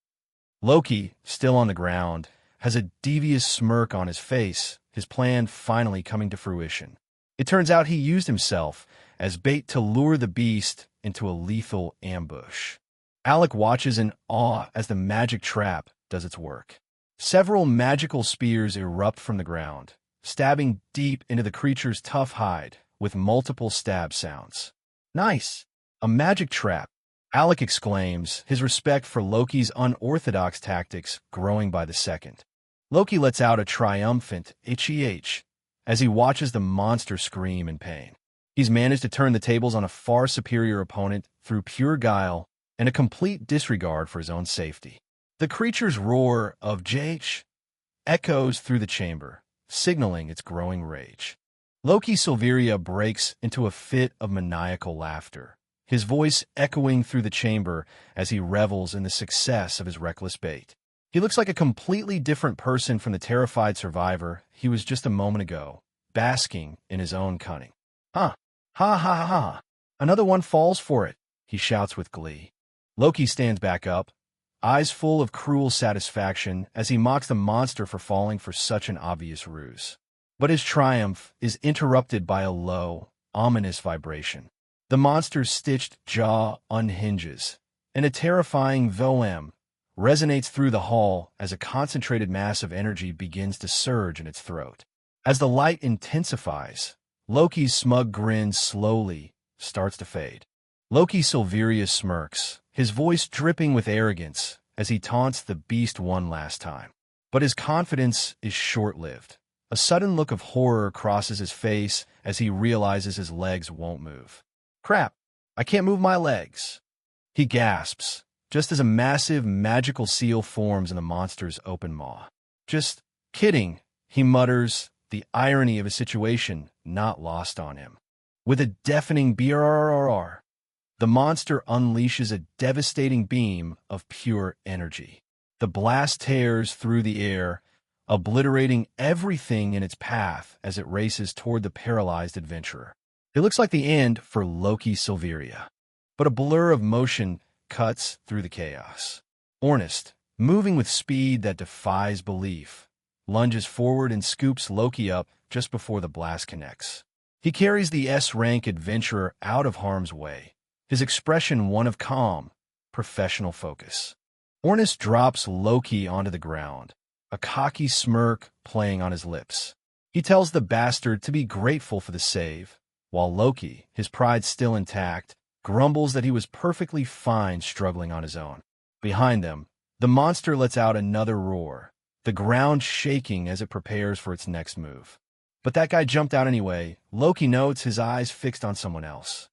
Loki, still on the ground, has a devious smirk on his face, his plan finally coming to fruition. It turns out he used himself as bait to lure the beast into a lethal ambush. Alec watches in awe as the magic trap does its work. Several magical spears erupt from the ground, stabbing deep into the creature's tough hide with multiple stab sounds. "Nice! A magic trap!" Alec exclaims, his respect for Loki's unorthodox tactics growing by the second. Loki lets out a triumphant "H-E-H" as he watches the monster scream in pain. He's managed to turn the tables on a far superior opponent through pure guile and a complete disregard for his own safety. The creature's roar of "JH" echoes through the chamber, signaling its growing rage. Loki Silveria breaks into a fit of maniacal laughter, his voice echoing through the chamber as he revels in the success of his reckless bait. He looks like a completely different person from the terrified survivor he was just a moment ago, basking in his own cunning. "Huh. Ha ha ha ha. Another one falls for it," he shouts with glee. Loki stands back up, eyes full of cruel satisfaction as he mocks the monster for falling for such an obvious ruse. But his triumph is interrupted by a low, ominous vibration. The monster's stitched jaw unhinges, and a terrifying "Voem" resonates through the hall as a concentrated mass of energy begins to surge in its throat. As the light intensifies, Loki's smug grin slowly starts to fade. Loki Silveria smirks, his voice dripping with arrogance as he taunts the beast one last time. But his confidence is short-lived. A sudden look of horror crosses his face as he realizes his legs won't move. "Crap, I can't move my legs," he gasps, just as a massive magical seal forms in the monster's open maw. "Just kidding," he mutters, the irony of his situation not lost on him. With a deafening brrrr, the monster unleashes a devastating beam of pure energy. The blast tears through the air, obliterating everything in its path as it races toward the paralyzed adventurer. It looks like the end for Loki Silveria, but a blur of motion cuts through the chaos. Ornest, moving with speed that defies belief, lunges forward and scoops Loki up just before the blast connects. He carries the S-rank adventurer out of harm's way, his expression one of calm, professional focus. Ornest drops Loki onto the ground, a cocky smirk playing on his lips. He tells the bastard to be grateful for the save, while Loki, his pride still intact, grumbles that he was perfectly fine struggling on his own. Behind them, the monster lets out another roar, the ground shaking as it prepares for its next move. But that guy jumped out anyway, Loki notes, his eyes fixed on someone else.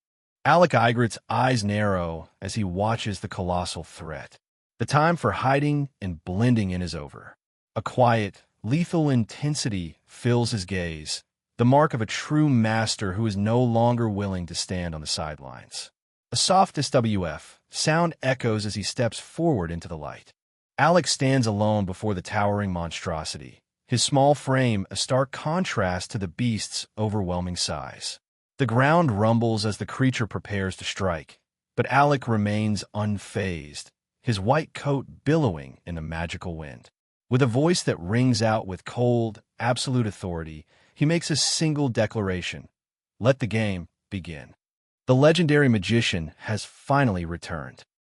Alec Eigret's eyes narrow as he watches the colossal threat. The time for hiding and blending in is over. A quiet, lethal intensity fills his gaze, the mark of a true master who is no longer willing to stand on the sidelines. A soft SWF sound echoes as he steps forward into the light. Alec stands alone before the towering monstrosity, his small frame a stark contrast to the beast's overwhelming size. The ground rumbles as the creature prepares to strike, but Alec remains unfazed, his white coat billowing in the magical wind. With a voice that rings out with cold, absolute authority, he makes a single declaration: "Let the game begin." The legendary magician has finally returned.